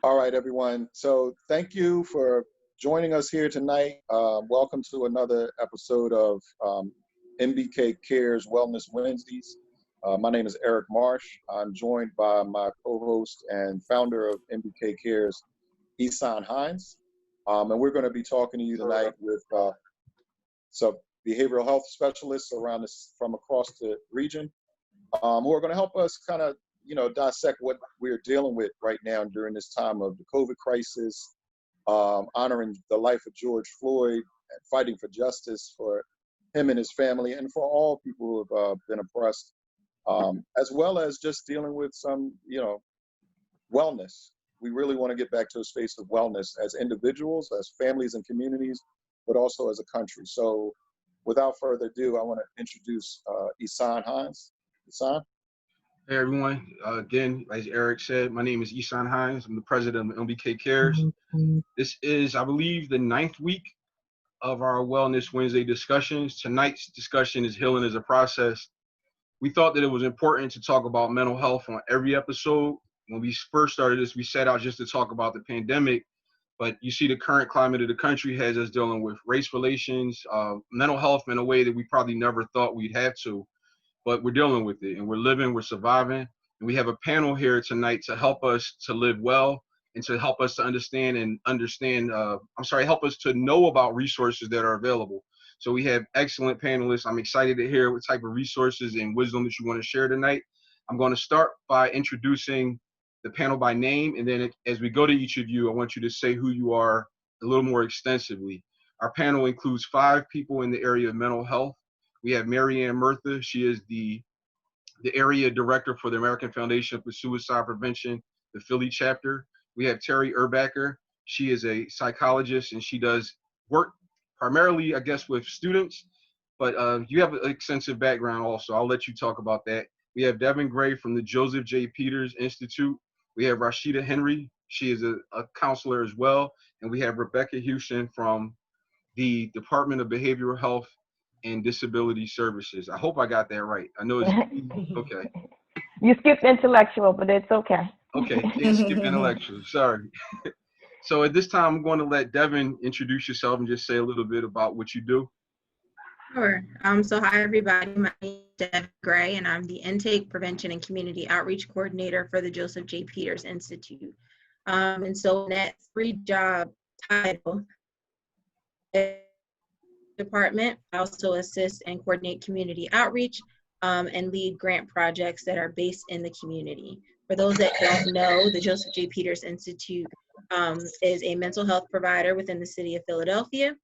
All right, everyone. So thank you for joining us here tonight. Welcome to another episode of MBKCares Wellness Wednesdays. My name is Eric Marsh. I'm joined by my co-host and founder of MBKCares, Isan Hines. And we're going to be talking to you tonight with some behavioral health specialists around this from across the region who are going to help us kind of dissect what we're dealing with right now during this time of the COVID crisis, honoring the life of George Floyd and fighting for justice for him and his family and for all people who have been oppressed, as well as just dealing with some, wellness. We really want to get back to a space of wellness as individuals, as families and communities, but also as a country. So without further ado, I want to introduce Isan Hines. Isan? Hey everyone, again, as Eric said, my name is Isan Hines. I'm the president of MBKCares. This is, I believe, the 9th week of our Wellness Wednesday discussions. Tonight's discussion is Healing as a Process. We thought that it was important to talk about mental health on every episode. When we first started this, we set out just to talk about the pandemic, but you see the current climate of the country has us dealing with race relations, mental health in a way that we probably never thought we'd have to. But we're dealing with it and we're living, we're surviving. And we have a panel here tonight to help us to live well and to help us to help us to know about resources that are available. So we have excellent panelists. I'm excited to hear what type of resources and wisdom that you want to share tonight. I'm going to start by introducing the panel by name. And then as we go to each of you, I want you to say who you are a little more extensively. Our panel includes 5 people in the area of mental health. We have Murtha. She is the area director for the American Foundation for Suicide Prevention, the Philly chapter. We have Terri Erbacher. She is a psychologist and she does work primarily, I guess, with students, but you have an extensive background also. I'll let you talk about that. We have Devin Gray from the Joseph J. Peters Institute. We have Rashida Henry. She is a counselor as well. And we have Rebekah Hughston from the Department of Behavioral Health and Disability Services. I hope I got that right. I know it's okay. You skipped intellectual, but it's okay. Okay, yeah, skip intellectual. Sorry. So at this time, I'm going to let Devin introduce yourself and just say a little bit about what you do. Sure. So hi, everybody. My name is Devin Gray, and I'm the Intake, Prevention, and Community Outreach Coordinator for the Joseph J. Peters Institute. And so in that 3-job title, department, I also assist and coordinate community outreach and lead grant projects that are based in the community. For those that don't know, the Joseph J. Peters Institute is a mental health provider within the city of Philadelphia.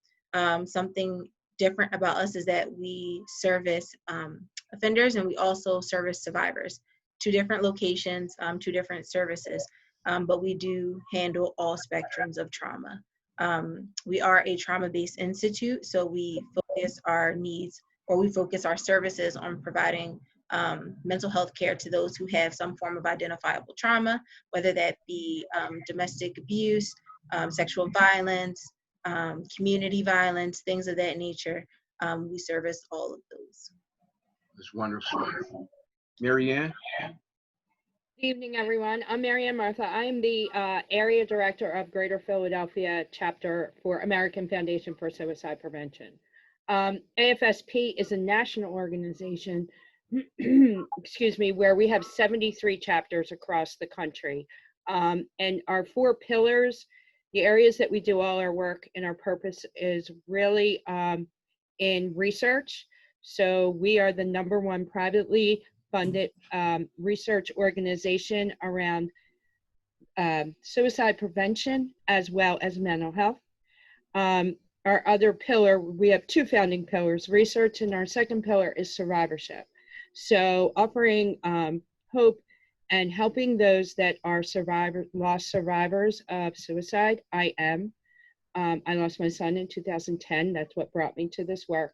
Something different about us is that we service offenders and we also service survivors. 2 different locations, 2 different services, but we do handle all spectrums of trauma. We are a trauma-based institute, so we focus our needs, or we focus our services on providing mental health care to those who have some form of identifiable trauma, whether that be domestic abuse, sexual violence, community violence, things of that nature. We service all of those. That's wonderful. Marianne? Good evening, everyone. I'm Murtha. I am the Area Director of Greater Philadelphia Chapter for American Foundation for Suicide Prevention. AFSP is a national organization, excuse me, where we have 73 chapters across the country. And our 4 pillars, the areas that we do all our work and our purpose is really in research. So we are the #1 privately funded research organization around suicide prevention as well as mental health. Our other pillar, we have 2 founding pillars, research, and our second pillar is survivorship. So offering hope and helping those that are lost survivors of suicide. I lost my son in 2010. That's what brought me to this work.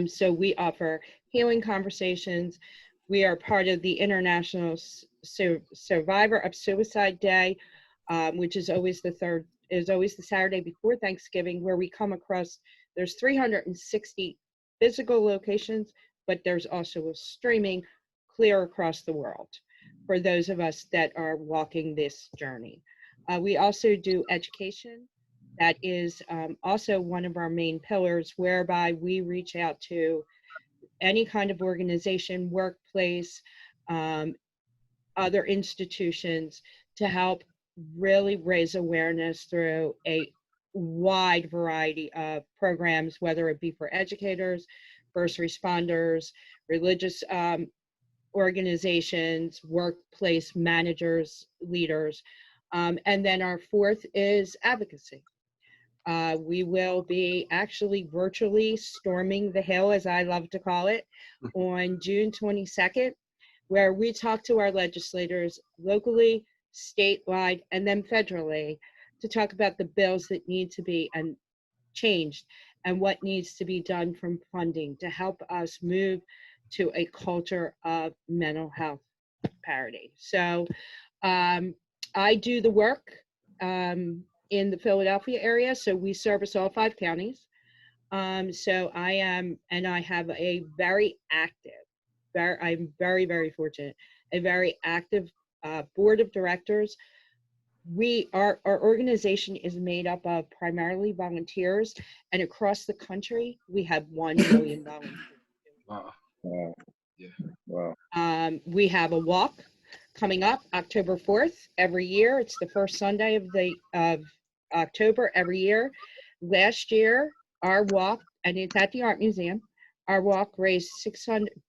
So we offer healing conversations. We are part of the International Survivor of Suicide Day, which is always the Saturday before Thanksgiving, where we come across, there's 360 physical locations, but there's also a streaming clear across the world for those of us that are walking this journey. We also do education. That is also one of our main pillars, whereby we reach out to any kind of organization, workplace, other institutions to help really raise awareness through a wide variety of programs, whether it be for educators, first responders, religious organizations, workplace managers, leaders. And then our fourth is advocacy. We will be actually virtually storming the Hill, as I love to call it, on June 22nd, where we talk to our legislators locally, statewide, and then federally to talk about the bills that need to be changed and what needs to be done from funding to help us move to a culture of mental health parity. So I do the work in the Philadelphia area, so we service all 5 counties. So I have a very active, I'm very, very fortunate, a very active board of directors. Our organization is made up of primarily volunteers, and across the country, we have 1 million volunteers. Wow. Wow. Yeah. Wow. We have a walk coming up October 4th every year. It's the first Sunday of October every year. Last year, our walk, and it's at the Art Museum, our walk raised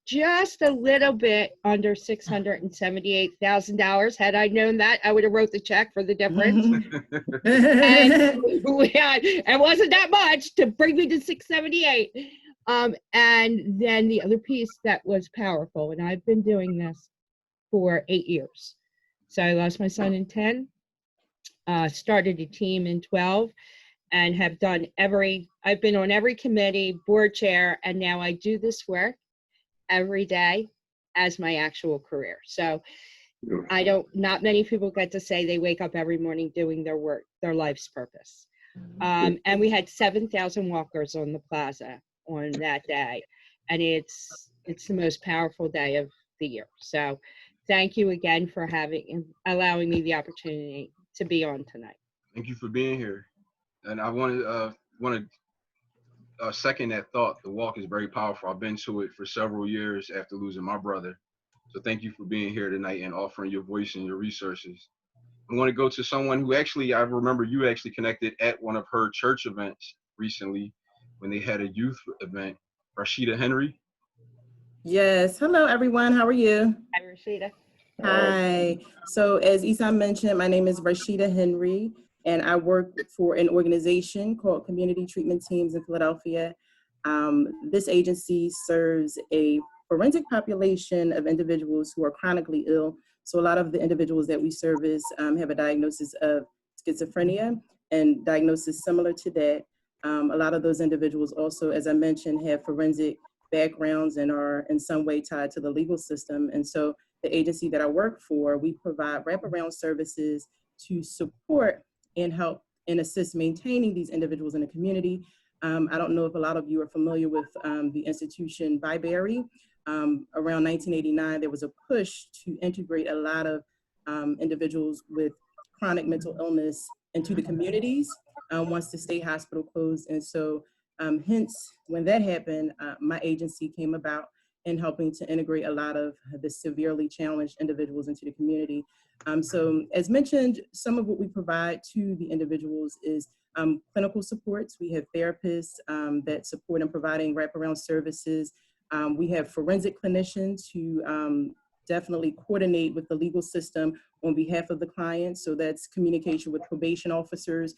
just a little bit under $678,000. Had I known that, I would have wrote the check for the difference. And it wasn't that much to bring me to 678. And then the other piece that was powerful, and I've been doing this for 8 years. So I lost my son in 10, started a team in 12, and have done I've been on every committee, board chair, and now I do this work every day as my actual career. So not many people get to say they wake up every morning doing their work, their life's purpose. And we had 7,000 walkers on the plaza on that day. And it's the most powerful day of the year. So thank you again for allowing me the opportunity to be on tonight. Thank you for being here. And I want to second that thought. The walk is very powerful. I've been to it for several years after losing my brother. So thank you for being here tonight and offering your voice and your resources. I want to go to someone who I remember you actually connected at one of her church events recently when they had a youth event, Rashida Henry. Yes. Hello, everyone. How are you? Hi, Rashida. Hi. So as Isam mentioned, my name is Rashida Henry, and I work for an organization called Community Treatment Teams in Philadelphia. This agency serves a forensic population of individuals who are chronically ill. So a lot of the individuals that we service have a diagnosis of schizophrenia and diagnosis similar to that. A lot of those individuals also, as I mentioned, have forensic backgrounds and are in some way tied to the legal system. And so the agency that I work for, we provide wraparound services to support and help and assist maintaining these individuals in the community. I don't know if a lot of you are familiar with the institution Byberry. Around 1989, there was a push to integrate a lot of individuals with chronic mental illness into the communities once the state hospital closed. And so hence, when that happened, my agency came about in helping to integrate a lot of the severely challenged individuals into the community. So as mentioned, some of what we provide to the individuals is clinical supports. We have therapists that support in providing wraparound services. We have forensic clinicians who definitely coordinate with the legal system on behalf of the clients. So that's communication with probation officers,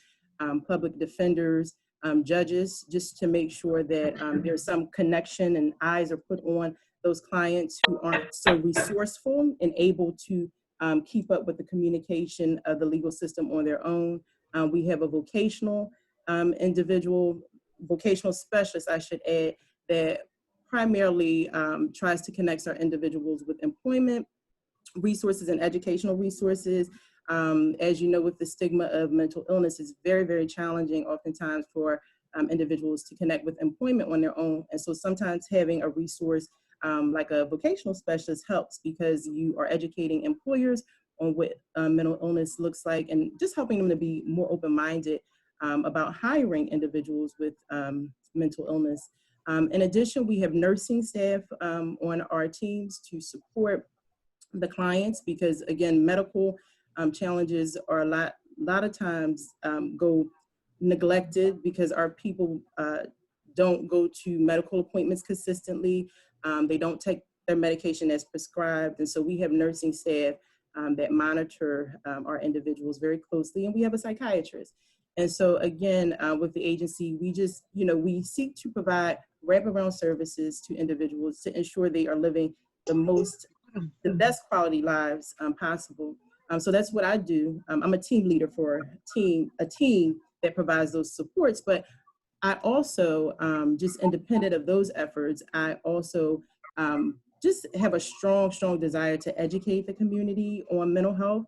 public defenders, judges, just to make sure that there's some connection and eyes are put on those clients who aren't so resourceful and able to keep up with the communication of the legal system on their own. We have a vocational vocational specialist, I should add, that primarily tries to connect our individuals with employment resources and educational resources. As you know, with the stigma of mental illness, it's very, very challenging oftentimes for individuals to connect with employment on their own. And so sometimes having a resource like a vocational specialist helps, because you are educating employers on what mental illness looks like, and just helping them to be more open-minded about hiring individuals with mental illness. In addition, we have nursing staff on our teams to support the clients, because again, medical challenges are a lot of times go neglected because our people don't go to medical appointments consistently. They don't take their medication as prescribed. And so we have nursing staff that monitor our individuals very closely, and we have a psychiatrist. And so again, with the agency, we just, we seek to provide wraparound services to individuals to ensure they are living the best quality lives possible. So that's what I do. I'm a team leader for a team that provides those supports, but I also, just independent of those efforts, I also just have a strong desire to educate the community on mental health.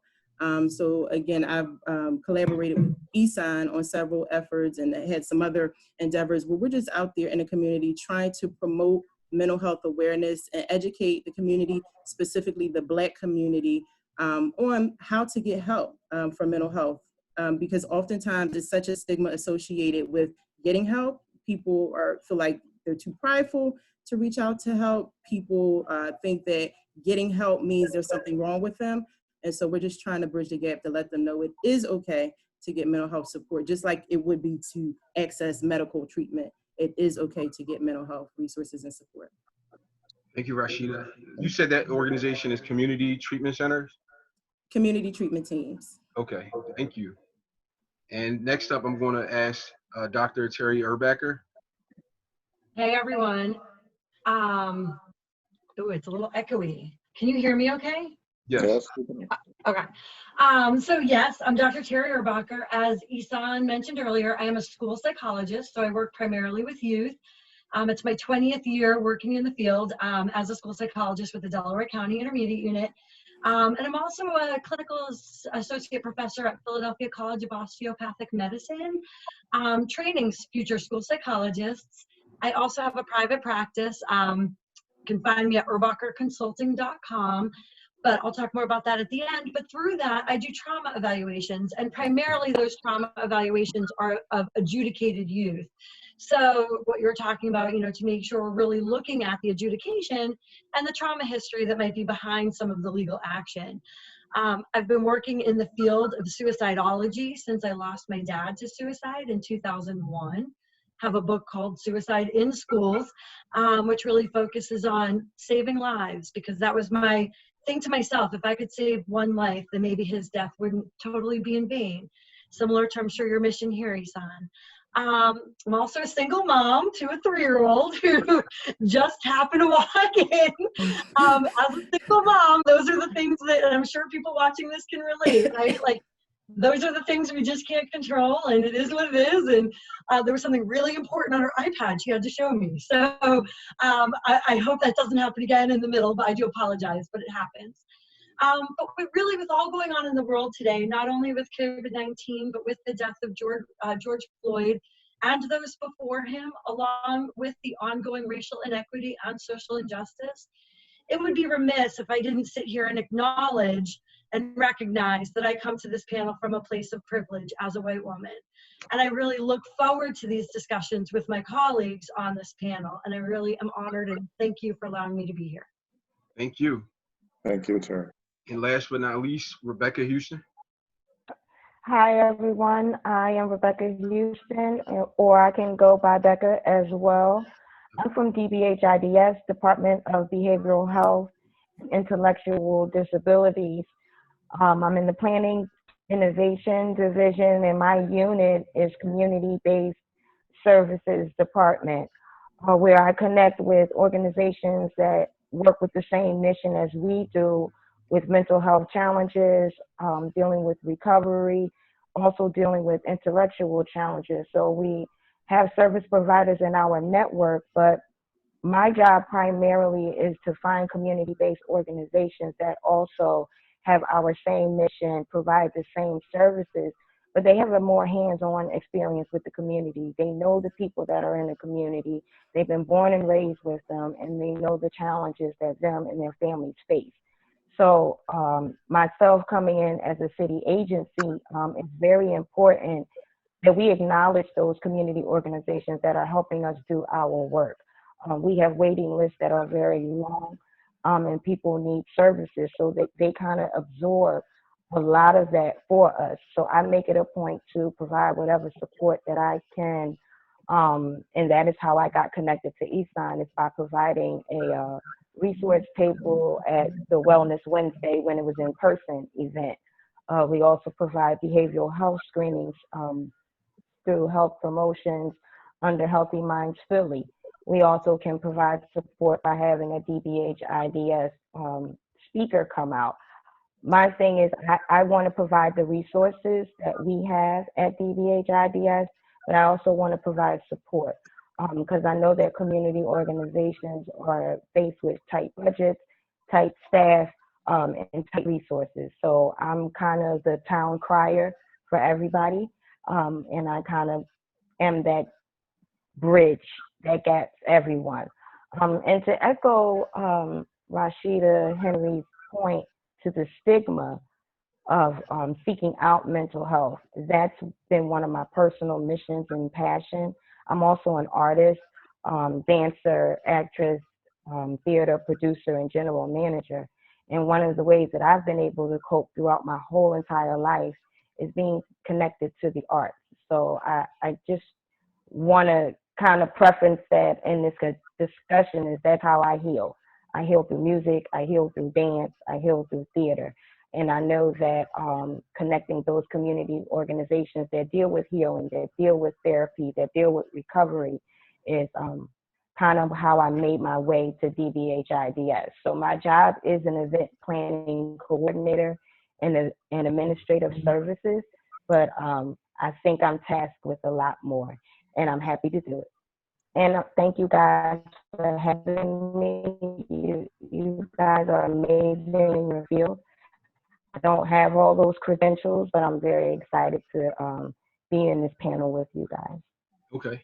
So again, I've collaborated with ESON on several efforts and had some other endeavors where we're just out there in the community trying to promote mental health awareness and educate the community, specifically the Black community, on how to get help for mental health. Because oftentimes there's such a stigma associated with getting help. People feel like they're too prideful to reach out to help. People think that getting help means there's something wrong with them. And so we're just trying to bridge the gap to let them know it is okay to get mental health support, just like it would be to access medical treatment. It is okay to get mental health resources and support. Thank you, Rashida. You said that organization is Community Treatment Centers? Community treatment teams. Okay, thank you. And next up, I'm going to ask Dr. Terri Erbacher. Hey, everyone. Oh, it's a little echoey. Can you hear me okay? Yes. Okay. So yes, I'm Dr. Terri Erbacher. As Isan mentioned earlier, I am a school psychologist, so I work primarily with youth. It's my 20th year working in the field as a school psychologist with the Delaware County Intermediate Unit. And I'm also a clinical associate professor at Philadelphia College of Osteopathic Medicine, training future school psychologists. I also have a private practice. You can find me at erbacherconsulting.com. But I'll talk more about that at the end. But through that, I do trauma evaluations, and primarily those trauma evaluations are of adjudicated youth. So what you're talking about, to make sure we're really looking at the adjudication and the trauma history that might be behind some of the legal action. I've been working in the field of suicidology since I lost my dad to suicide in 2001. Have a book called Suicide in Schools, which really focuses on saving lives, because that was my thing to myself. If I could save one life, then maybe his death wouldn't totally be in vain. Similar to, I'm sure, your mission here, Isan. I'm also a single mom to a 3-year-old who just happened to walk in. As a single mom, those are the things that, and I'm sure people watching this can relate, right? Like, those are the things we just can't control, and it is what it is. And there was something really important on her iPad she had to show me. So I hope that doesn't happen again in the middle, but I do apologize, but it happens. But really, with all going on in the world today, not only with COVID-19, but with the death of George Floyd and those before him, along with the ongoing racial inequity and social injustice, it would be remiss if I didn't sit here and acknowledge and recognize that I come to this panel from a place of privilege as a white woman. And I really look forward to these discussions with my colleagues on this panel. And I really am honored, and thank you for allowing me to be here. Thank you. Thank you, Terri. And last but not least, Rebekah Hughston. Hi, everyone. I am Rebekah Hughston, or I can go by Becca as well. I'm from DBHIDS, Department of Behavioral Health, Intellectual Disabilities. I'm in the Planning Innovation Division, and my unit is Community-Based Services Department, where I connect with organizations that work with the same mission as we do, with mental health challenges, dealing with recovery, also dealing with intellectual challenges. So we have service providers in our network, but my job primarily is to find community-based organizations that also have our same mission, provide the same services, but they have a more hands-on experience with the community. They know the people that are in the community. They've been born and raised with them, and they know the challenges that them and their families face. So myself coming in as a city agency, it's very important that we acknowledge those community organizations that are helping us do our work. We have waiting lists that are very long, and people need services, so that they kind of absorb a lot of that for us. So I make it a point to provide whatever support that I can, and that is how I got connected to ESON, is by providing a resource table at the Wellness Wednesday when it was in-person event. We also provide behavioral health screenings through health promotions under Healthy Minds Philly. We also can provide support by having a DBHIDS speaker come out. My thing is I want to provide the resources that we have at DBHIDS, but I also want to provide support because I know that community organizations are faced with tight budgets, tight staff, and tight resources. So I'm kind of the town crier for everybody, and I kind of am that bridge that gets everyone. And to echo Rashida Henry's point to the stigma of seeking out mental health, that's been one of my personal missions and passion. I'm also an artist, dancer, actress, theater producer, and general manager. And one of the ways that I've been able to cope throughout my whole entire life is being connected to the arts. So I just want to kind of preference that in this discussion is that's how I heal. I heal through music, I heal through dance, I heal through theater. And I know that connecting those community organizations that deal with healing, that deal with therapy, that deal with recovery is kind of how I made my way to DBHIDS. So my job is an event planning coordinator and administrative services, but I think I'm tasked with a lot more, and I'm happy to do it. And thank you guys for having me. You guys are amazing in your field. I don't have all those credentials, but I'm very excited to be in this panel with you guys. Okay.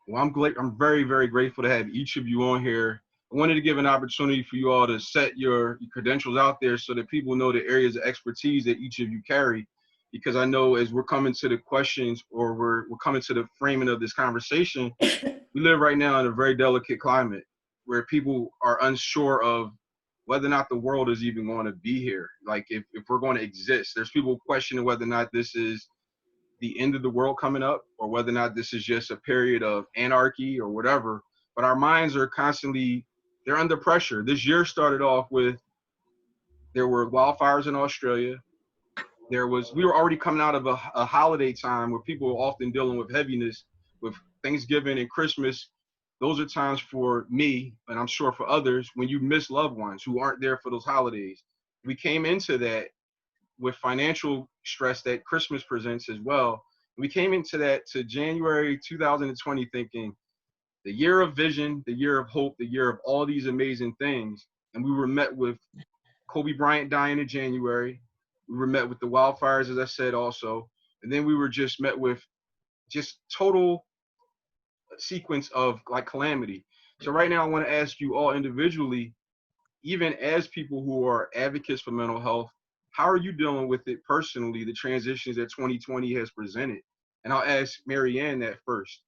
Well, I'm very, very grateful to have each of you on here. I wanted to give an opportunity for you all to set your credentials out there so that people know the areas of expertise that each of you carry. Because I know as we're coming to the questions, or we're coming to the framing of this conversation, we live right now in a very delicate climate where people are unsure of whether or not the world is even going to be here. Like if we're going to exist, there's people questioning whether or not this is the end of the world coming up, or whether or not this is just a period of anarchy or whatever. But our minds are constantly, they're under pressure. This year started off with, there were wildfires in Australia. We were already coming out of a holiday time where people are often dealing with heaviness, with Thanksgiving and Christmas. Those are times for me, and I'm sure for others, when you miss loved ones who aren't there for those holidays. We came into that with financial stress that Christmas presents as well. We came into that to January 2020 thinking the year of vision, the year of hope, the year of all these amazing things. And we were met with Kobe Bryant dying in January. We were met with the wildfires, as I said also. And then we were just met with just total sequence of like calamity. So right now I want to ask you all individually, even as people who are advocates for mental health, how are you dealing with it personally, the transitions that 2020 has presented? And I'll ask Mary Ann that first.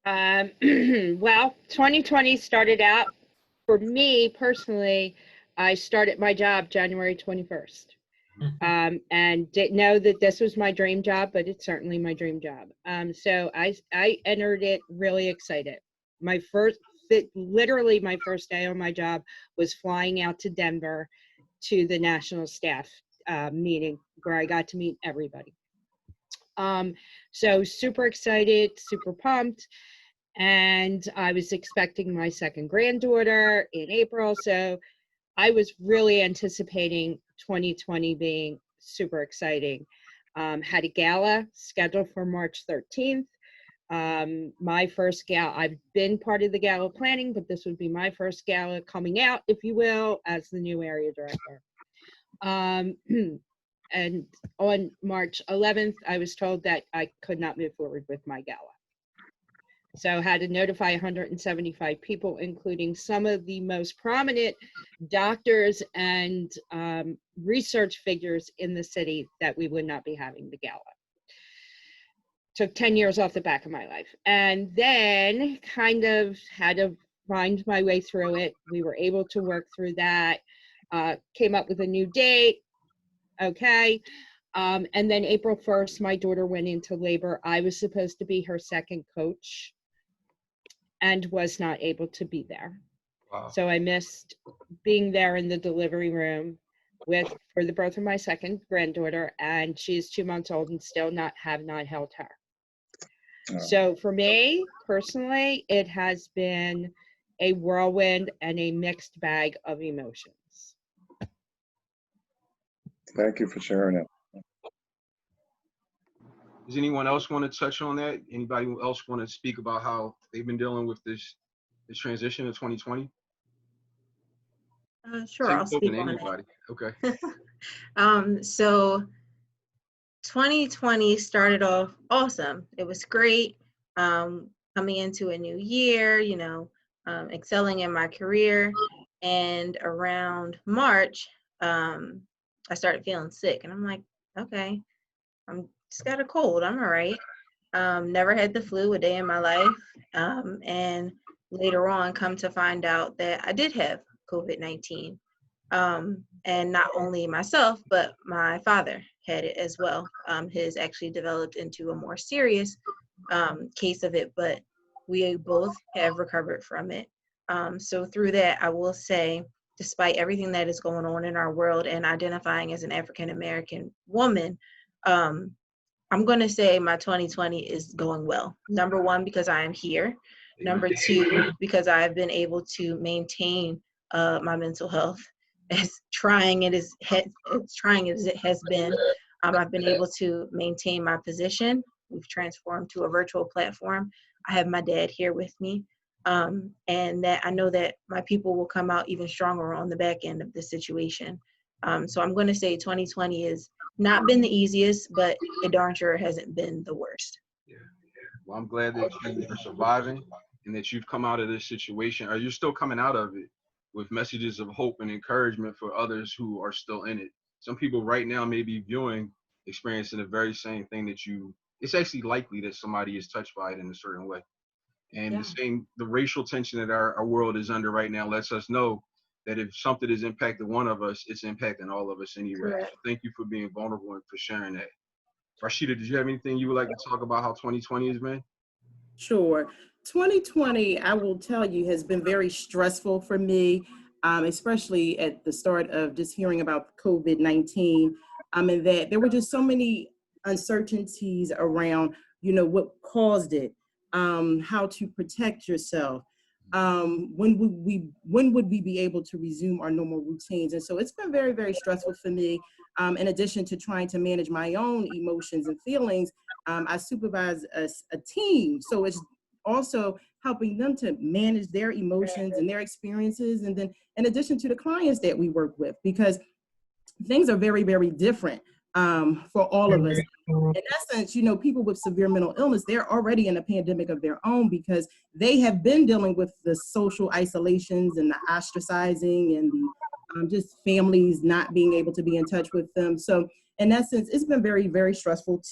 Well, 2020 started out, for me personally, I started my job January 21st. And didn't know that this was my dream job, but it's certainly my dream job. So I entered it really excited. Literally my first day on my job was flying out to Denver to the national staff meeting where I got to meet everybody. So super excited, super pumped. And I was expecting my second granddaughter in April. So I was really anticipating 2020 being super exciting. Had a gala scheduled for March 13th. My first gala, I've been part of the gala planning, but this would be my first gala coming out, if you will, as the new area director. And on March 11th, I was told that I could not move forward with my gala. So had to notify 175 people, including some of the most prominent doctors and research figures in the city, that we would not be having the gala. Took 10 years off the back of my life. And then kind of had to find my way through it. We were able to work through that, came up with a new date. Okay. And then April 1st, my daughter went into labor. I was supposed to be her second coach and was not able to be there. Wow. So I missed being there in the delivery room for the birth of my second granddaughter, and she's 2 months old and still have not held her. Oh. So for me personally, it has been a whirlwind and a mixed bag of emotions. Thank you for sharing it. Does anyone else want to touch on that? Anybody else want to speak about how they've been dealing with this transition of 2020? Sure, I'll speak on anybody. it. Okay. So 2020 started off awesome. It was great. Coming into a new year, excelling in my career. And around March, I started feeling sick. And I'm like, okay, I'm just got a cold. I'm all right. Never had the flu a day in my life. And later on, come to find out that I did have COVID-19. And not only myself, but my father had it as well. His actually developed into a more serious case of it, but we both have recovered from it. So through that, I will say, despite everything that is going on in our world and identifying as an African-American woman, I'm going to say my 2020 is going well. Number one, because I am here. Number two, because I've been able to maintain my mental health. As trying as it has been, I've been able to maintain my position. We've transformed to a virtual platform. I have my dad here with me, and that I know that my people will come out even stronger on the back end of this situation. So I'm going to say 2020 has not been the easiest, but it darn sure hasn't been the worst. Yeah. Well, I'm glad that you are surviving and that you've come out of this situation. Are you still coming out of it with messages of hope and encouragement for others who are still in it? Some people right now may be experiencing the very same thing that it's actually likely that somebody is touched by it in a certain way. And the racial tension that our world is under right now lets us know that if something has impacted one of us, it's impacting all of us anyway. Correct. So thank you for being vulnerable and for sharing that. Rashida, did you have anything you would like to talk about how 2020 has been? Sure. 2020, I will tell you, has been very stressful for me, especially at the start of just hearing about COVID-19, and that there were just so many uncertainties around, what caused it, how to protect yourself, when would we be able to resume our normal routines. And so it's been very, very stressful for me. In addition to trying to manage my own emotions and feelings, I supervise a team. So it's also helping them to manage their emotions and their experiences. And then in addition to the clients that we work with, because things are very, very different for all of us. In essence, people with severe mental illness, they're already in a pandemic of their own because they have been dealing with the social isolations and the ostracizing and the just families not being able to be in touch with them. So in essence, it's been very, very stressful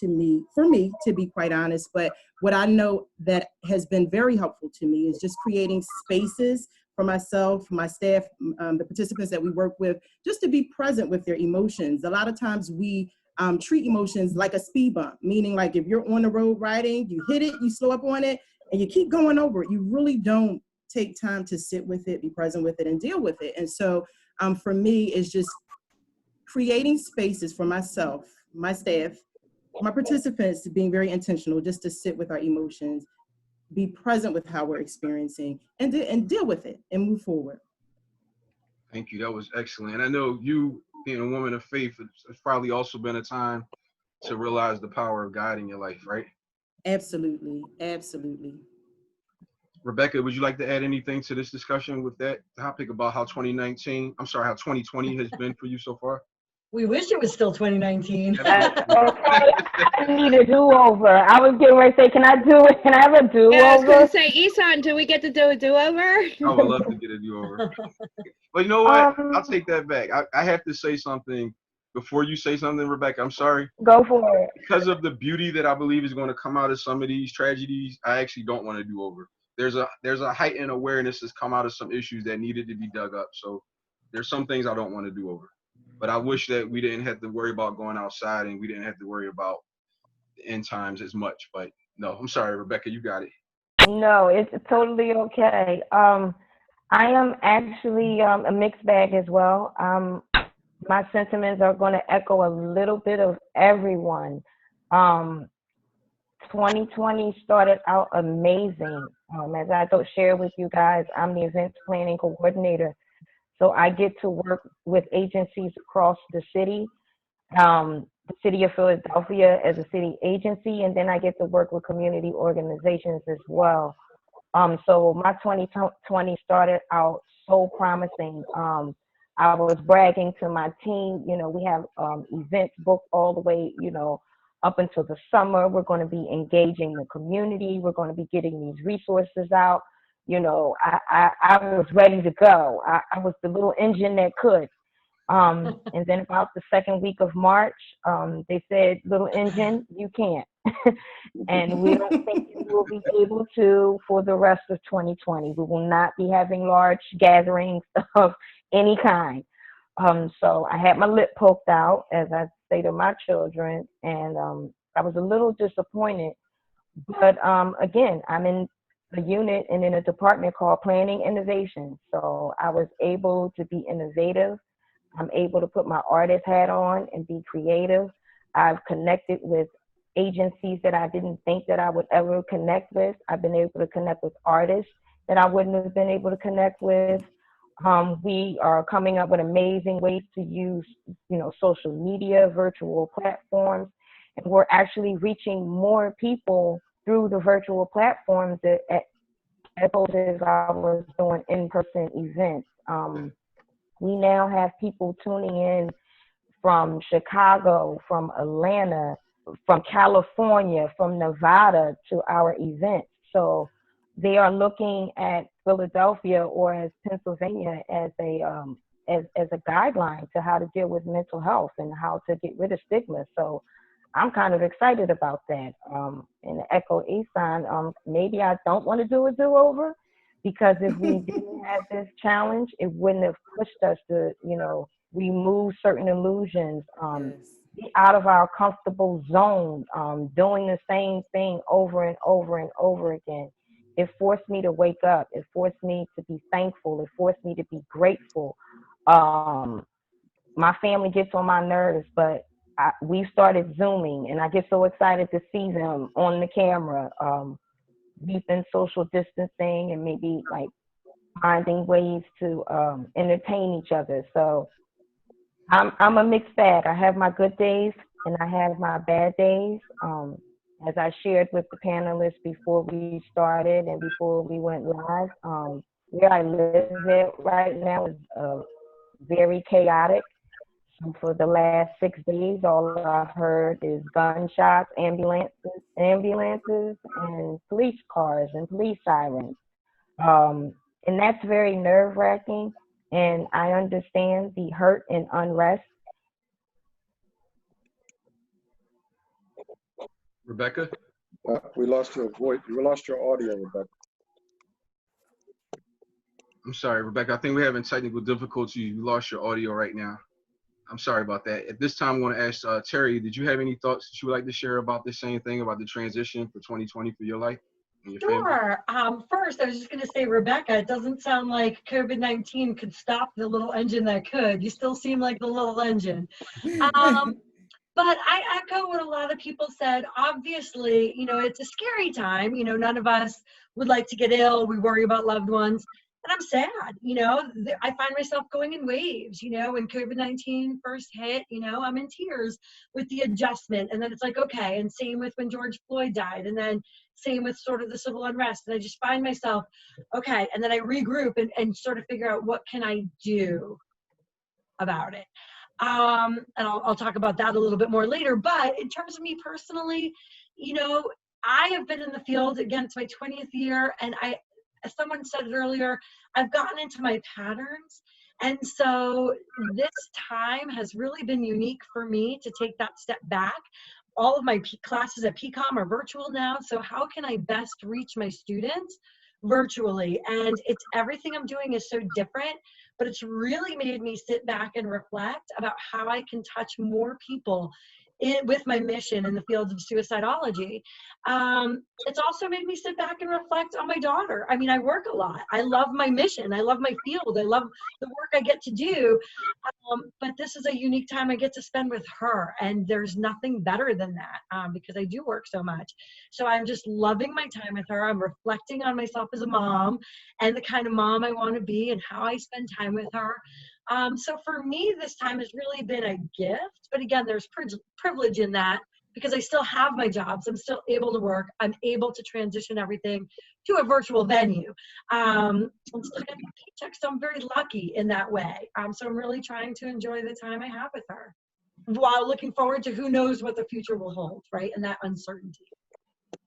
for me, to be quite honest. But what I know that has been very helpful to me is just creating spaces for myself, my staff, the participants that we work with, just to be present with their emotions. A lot of times we treat emotions like a speed bump, meaning like if you're on the road riding, you hit it, you slow up on it, and you keep going over it. You really don't take time to sit with it, be present with it, and deal with it. And so for me, it's just creating spaces for myself, my staff, my participants, being very intentional just to sit with our emotions, be present with how we're experiencing, and deal with it and move forward. Thank you. That was excellent. And I know you, being a woman of faith, it's probably also been a time to realize the power of God in your life, right? Absolutely. Absolutely. Rebekah, would you like to add anything to this discussion with that topic about how 2020 has been for you so far? We wish it was still 2019. Okay, I need a do-over. I was getting ready to say, can I do it? Can I have a do-over? Yeah, I was going to say, Isan, do we get to do a do-over? I would love to get a do-over. But you know what? I'll take that back. I have to say something before you say something, Rebekah. I'm sorry. Go for it. Because of the beauty that I believe is going to come out of some of these tragedies, I actually don't want to do over. There's a heightened awareness that's come out of some issues that needed to be dug up. So there's some things I don't want to do over. But I wish that we didn't have to worry about going outside and we didn't have to worry about the end times as much. But no, I'm sorry, Rebekah, you got it. No, it's totally okay. I am actually a mixed bag as well. My sentiments are going to echo a little bit of everyone. 2020 started out amazing. As I shared with you guys, I'm the events planning coordinator. So I get to work with agencies across the city of Philadelphia as a city agency, and then I get to work with community organizations as well. So my 2020 started out so promising. I was bragging to my team, we have events booked all the way, up until the summer. We're going to be engaging the community. We're going to be getting these resources out. I was ready to go. I was the little engine that could. And then about the second week of March, they said, little engine, you can't. And we don't think you will be able to for the rest of 2020. We will not be having large gatherings of any kind. So I had my lip poked out, as I say to my children, and I was a little disappointed. But again, I'm in a unit and in a department called Planning Innovation. So I was able to be innovative. I'm able to put my artist hat on and be creative. I've connected with agencies that I didn't think that I would ever connect with. I've been able to connect with artists that I wouldn't have been able to connect with. We are coming up with amazing ways to use, social media, virtual platforms, and we're actually reaching more people through the virtual platforms as opposed to I was doing in-person events. We now have people tuning in from Chicago, from Atlanta, from California, from Nevada to our events. So they are looking at Philadelphia or as Pennsylvania as a guideline to how to deal with mental health and how to get rid of stigma. So I'm kind of excited about that. And to echo Isan, maybe I don't want to do a do-over, because if we didn't have this challenge, it wouldn't have pushed us to, remove certain illusions, be out of our comfortable zone, doing the same thing over and over and over again. It forced me to wake up. It forced me to be thankful. It forced me to be grateful. My family gets on my nerves, but we started Zooming, and I get so excited to see them on the camera. We've been social distancing and maybe like finding ways to entertain each other. So I'm a mixed bag. I have my good days and I have my bad days. As I shared with the panelists before we started and before we went live, where I live at right now is very chaotic. So for the last 6 days, all I heard is gunshots, ambulances, and police cars and police sirens. And that's very nerve-wracking. And I understand the hurt and unrest. Rebekah? We lost your voice. We lost your audio, Rebekah. I'm sorry, Rebekah. I think we're having technical difficulties. We lost your audio right now. I'm sorry about that. At this time, I want to ask Terri, did you have any thoughts that you would like to share about this same thing, about the transition for 2020 for your life and your family? Sure. First, I was just going to say, Rebekah, it doesn't sound like COVID-19 could stop the little engine that could. You still seem like the little engine. But I echo what a lot of people said. Obviously, it's a scary time. None of us would like to get ill. We worry about loved ones. And I'm sad, I find myself going in waves, when COVID-19 first hit, I'm in tears with the adjustment. And then it's like, okay. And same with when George Floyd died. And then same with sort of the civil unrest. And I just find myself, okay. And then I regroup and sort of figure out what can I do about it. And I'll talk about that a little bit more later. But in terms of me personally, you know, I have been in the field, again, it's my 20th year, and as someone said it earlier, I've gotten into my patterns. And so this time has really been unique for me to take that step back. All of my classes at PCOM are virtual now, so how can I best reach my students virtually? And it's everything I'm doing is so different, but it's really made me sit back and reflect about how I can touch more people with my mission in the field of suicidology. It's also made me sit back and reflect on my daughter. I mean, I work a lot. I love my mission. I love my field. I love the work I get to do. But this is a unique time I get to spend with her. And there's nothing better than that because I do work so much. So I'm just loving my time with her. I'm reflecting on myself as a mom and the kind of mom I want to be and how I spend time with her. So for me, this time has really been a gift, but again, there's privilege in that because I still have my jobs. I'm still able to work. I'm able to transition everything to a virtual venue. I'm still getting a paycheck, so I'm very lucky in that way. So I'm really trying to enjoy the time I have with her while looking forward to who knows what the future will hold, right? And that uncertainty.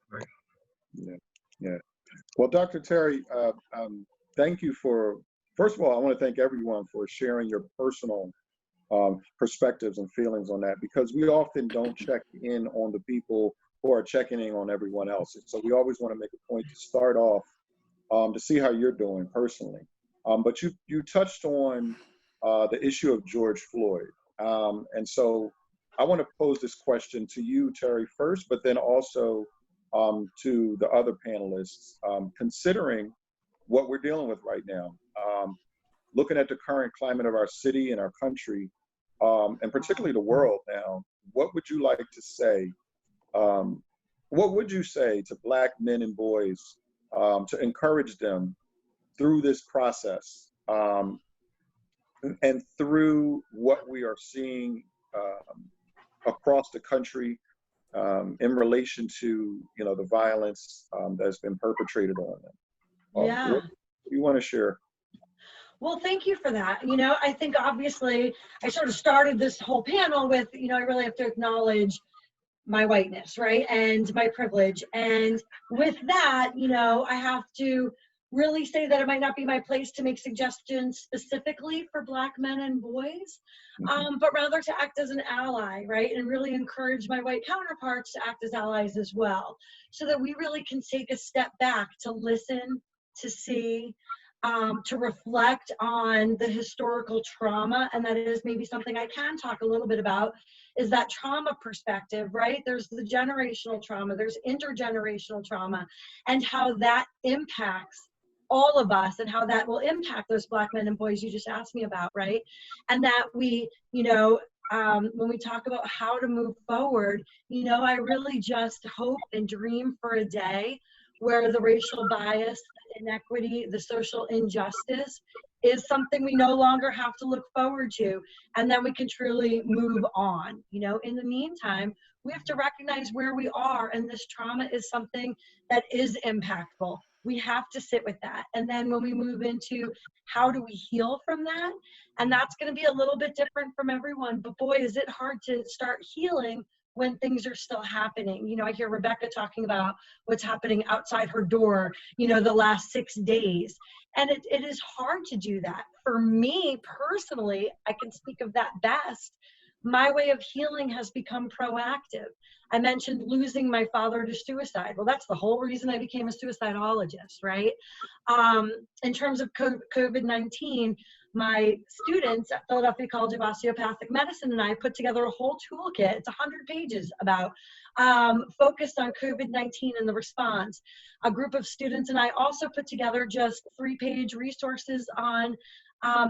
Right. Yeah. Well, Dr. Terri, thank you for, first of all, I want to thank everyone for sharing your personal perspectives and feelings on that, because we often don't check in on the people who are checking in on everyone else. So we always want to make a point to start off to see how you're doing personally. But you touched on the issue of George Floyd. And so I want to pose this question to you, Terri, first, but then also to the other panelists, considering what we're dealing with right now. Looking at the current climate of our city and our country, and particularly the world now, what would you like to say? What would you say to Black men and boys to encourage them through this process and through what we are seeing across the country in relation to, you know, the violence that's been perpetrated on them? Yeah. What do you want to share? Well, thank you for that. You know, I think obviously I sort of started this whole panel with, you know, I really have to acknowledge my whiteness, right? And my privilege. And with that, you know, I have to really say that it might not be my place to make suggestions specifically for Black men and boys, but rather to act as an ally, right? And really encourage my white counterparts to act as allies as well, so that we really can take a step back to listen, to see, to reflect on the historical trauma. And that is maybe something I can talk a little bit about, is that trauma perspective, right? There's the generational trauma, there's intergenerational trauma, and how that impacts all of us and how that will impact those Black men and boys you just asked me about, right? And that we, you know, when we talk about how to move forward, you know, I really just hope and dream for a day where the racial bias, the inequity, the social injustice is something we no longer have to look forward to, and then we can truly move on. You know, in the meantime, we have to recognize where we are, and this trauma is something that is impactful. We have to sit with that. And then when we move into how do we heal from that, and that's going to be a little bit different from everyone, but boy, is it hard to start healing when things are still happening. You know, I hear Rebekah talking about what's happening outside her door, you know, the last 6 days. And it is hard to do that. For me personally, I can speak of that best. My way of healing has become proactive. I mentioned losing my father to suicide. Well, that's the whole reason I became a suicidologist, right? In terms of COVID-19, my students at Philadelphia College of Osteopathic Medicine and I put together a whole toolkit. It's 100 pages about focused on COVID-19 and the response. A group of students and I also put together just 3-page resources on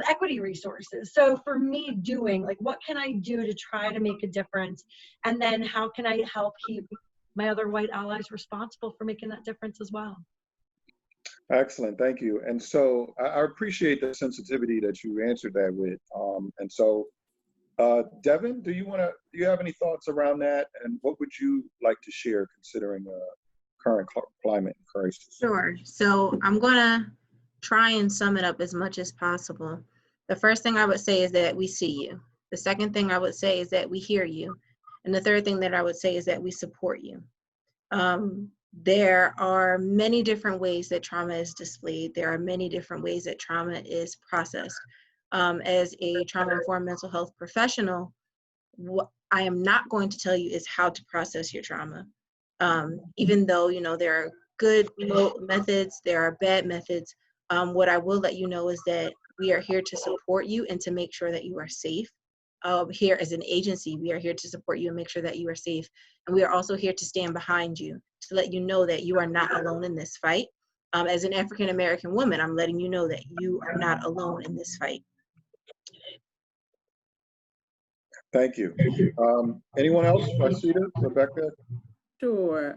equity resources. So for me, doing like, what can I do to try to make a difference? And then how can I help keep my other white allies responsible for making that difference as well? Excellent, thank you. And so I appreciate the sensitivity that you answered that with. And so, Devin, do you have any thoughts around that? And what would you like to share considering the current climate crisis? Sure. So I'm gonna try and sum it up as much as possible. The first thing I would say is that we see you. The second thing I would say is that we hear you. And the third thing that I would say is that we support you. There are many different ways that trauma is displayed. There are many different ways that trauma is processed. As a trauma-informed mental health professional, what I am not going to tell you is how to process your trauma. Even though, you know, there are good methods, there are bad methods. What I will let you know is that we are here to support you and to make sure that you are safe. Here as an agency, we are here to support you and make sure that you are safe. And we are also here to stand behind you, to let you know that you are not alone in this fight. As an African-American woman, I'm letting you know that you are not alone in this fight. Thank you. Anyone else? Rashida, Rebekah? Sure.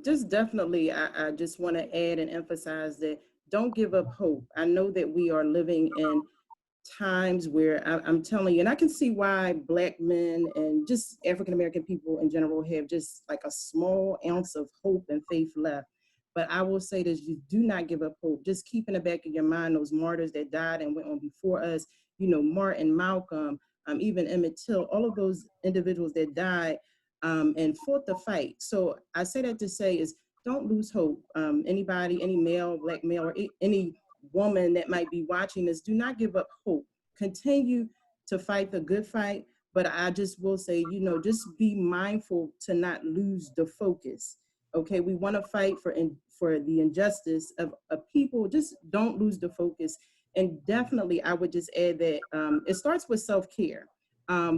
Just definitely, I just want to add and emphasize that don't give up hope. I know that we are living in times where I'm telling you, and I can see why Black men and just African-American people in general have just like a small ounce of hope and faith left. But I will say this, you do not give up hope. Just keep in the back of your mind those martyrs that died and went on before us, you know, Martin, Malcolm, even Emmett Till, all of those individuals that died and fought the fight. So I say that to say is don't lose hope. Anybody, any male, Black male, or any woman that might be watching this, do not give up hope. Continue to fight the good fight. But I just will say, you know, just be mindful to not lose the focus. Okay, we want to fight for the injustice of people. Just don't lose the focus. And definitely, I would just add that it starts with self-care,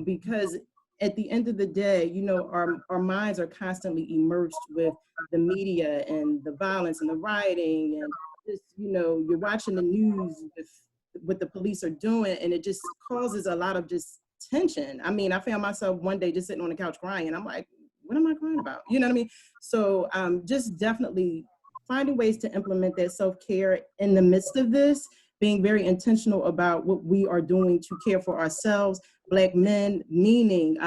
because at the end of the day, you know, our minds are constantly immersed with the media and the violence and the rioting, and just, you know, you're watching the news with what the police are doing, and it just causes a lot of just tension. I mean, I found myself one day just sitting on the couch crying, and I'm like, what am I crying about? You know what I mean? So just definitely finding ways to implement that self-care in the midst of this, being very intentional about what we are doing to care for ourselves, Black men, meaning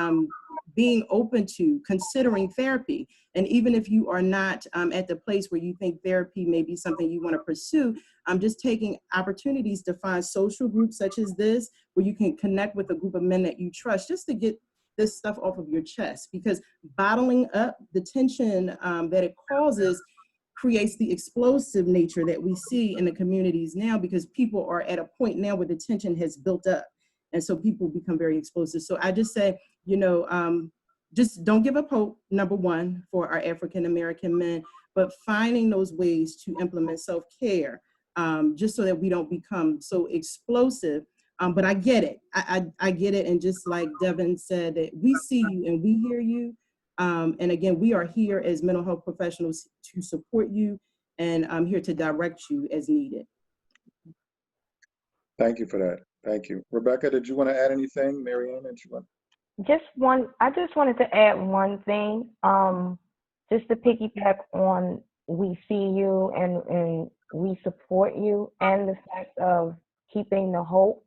being open to considering therapy. And even if you are not at the place where you think therapy may be something you want to pursue, just taking opportunities to find social groups such as this, where you can connect with a group of men that you trust, just to get this stuff off of your chest. Because bottling up the tension that it causes creates the explosive nature that we see in the communities now, because people are at a point now where the tension has built up. And so people become very explosive. So I just say, you know, just don't give up hope, number one, for our African-American men, but finding those ways to implement self-care, just so that we don't become so explosive. But I get it. I get it. And just like Devin said, that we see you and we hear you. And again, we are here as mental health professionals to support you, and I'm here to direct you as needed. Thank you for that. Thank you. Rebekah, did you want to add anything? Marianne, did you want? I just wanted to add one thing, just to piggyback on we see you and we support you, and the fact of keeping the hope.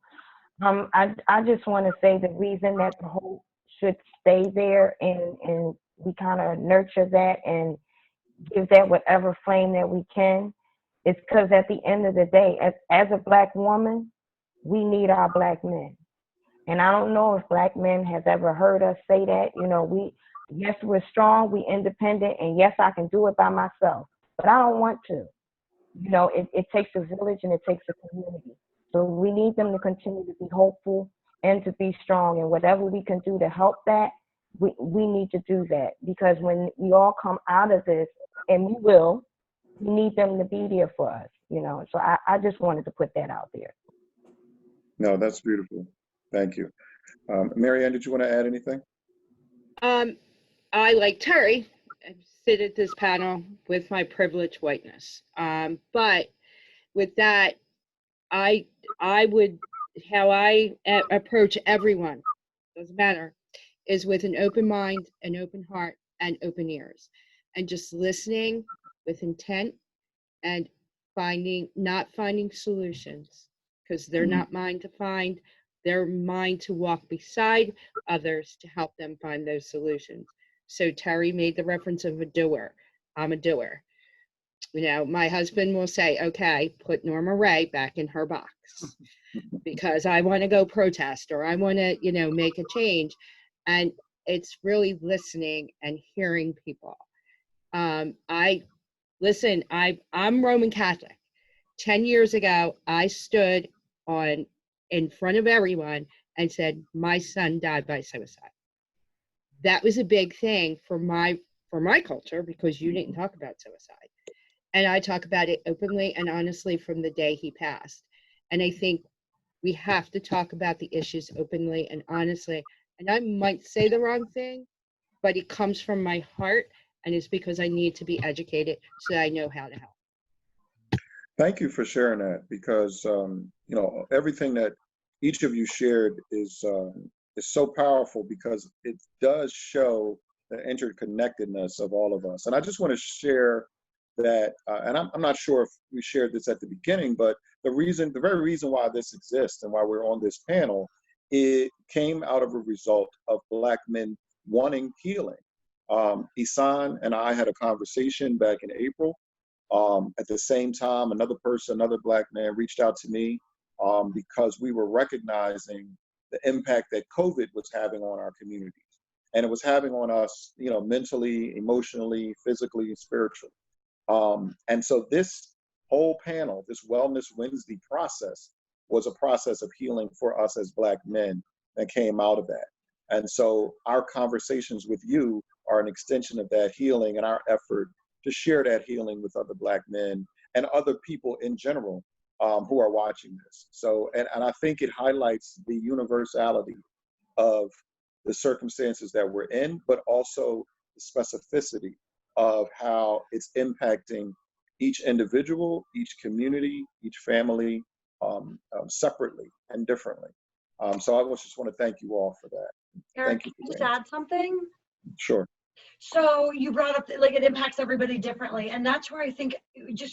I just want to say the reason that the hope should stay there, and we kind of nurture that and give that whatever flame that we can, is because at the end of the day, as a Black woman, we need our Black men. And I don't know if Black men has ever heard us say that. You know, yes, we're strong, we independent, and yes, I can do it by myself, but I don't want to. You know, it takes a village and it takes a community. So we need them to continue to be hopeful and to be strong. And whatever we can do to help that, we need to do that. Because when we all come out of this, and we will, we need them to be there for us, you know. So I just wanted to put that out there. No, that's beautiful. Thank you. Marianne, did you want to add anything? I, like Terri, sit at this panel with my privileged whiteness. But with that, I would, how I approach everyone, doesn't matter, is with an open mind, an open heart, and open ears, and just listening with intent, and not finding solutions, because they're not mine to find. They're mine to walk beside others to help them find those solutions. So Terri made the reference of a doer. I'm a doer. You know, my husband will say, okay, put Norma Ray back in her box. because I want to go protest or I want to, you know, make a change. And it's really listening and hearing people. I'm Roman Catholic. 10 years ago, I stood in front of everyone and said, my son died by suicide. That was a big thing for my culture, because you didn't talk about suicide. And I talk about it openly and honestly from the day he passed. And I think we have to talk about the issues openly and honestly. And I might say the wrong thing, but it comes from my heart, and it's because I need to be educated so that I know how to help. Thank you for sharing that, because you know, everything that each of you shared is so powerful, because it does show the interconnectedness of all of us. And I just want to share that, and I'm not sure if we shared this at the beginning, but the very reason why this exists and why we're on this panel, it came out of a result of Black men wanting healing. Isan and I had a conversation back in April. At the same time, another Black man reached out to me because we were recognizing the impact that COVID was having on our communities. And it was having on us, you know, mentally, emotionally, physically, and spiritually. And so this whole panel, this Wellness Wednesday process, was a process of healing for us as Black men that came out of that. And so our conversations with you are an extension of that healing and our effort to share that healing with other Black men and other people in general who are watching this. So, and I think it highlights the universality of the circumstances that we're in, but also the specificity of how it's impacting each individual, each community, each family separately and differently. So I just want to thank you all for that. Eric, can you just add something? Sure. So you brought up that, like, it impacts everybody differently, and that's where I think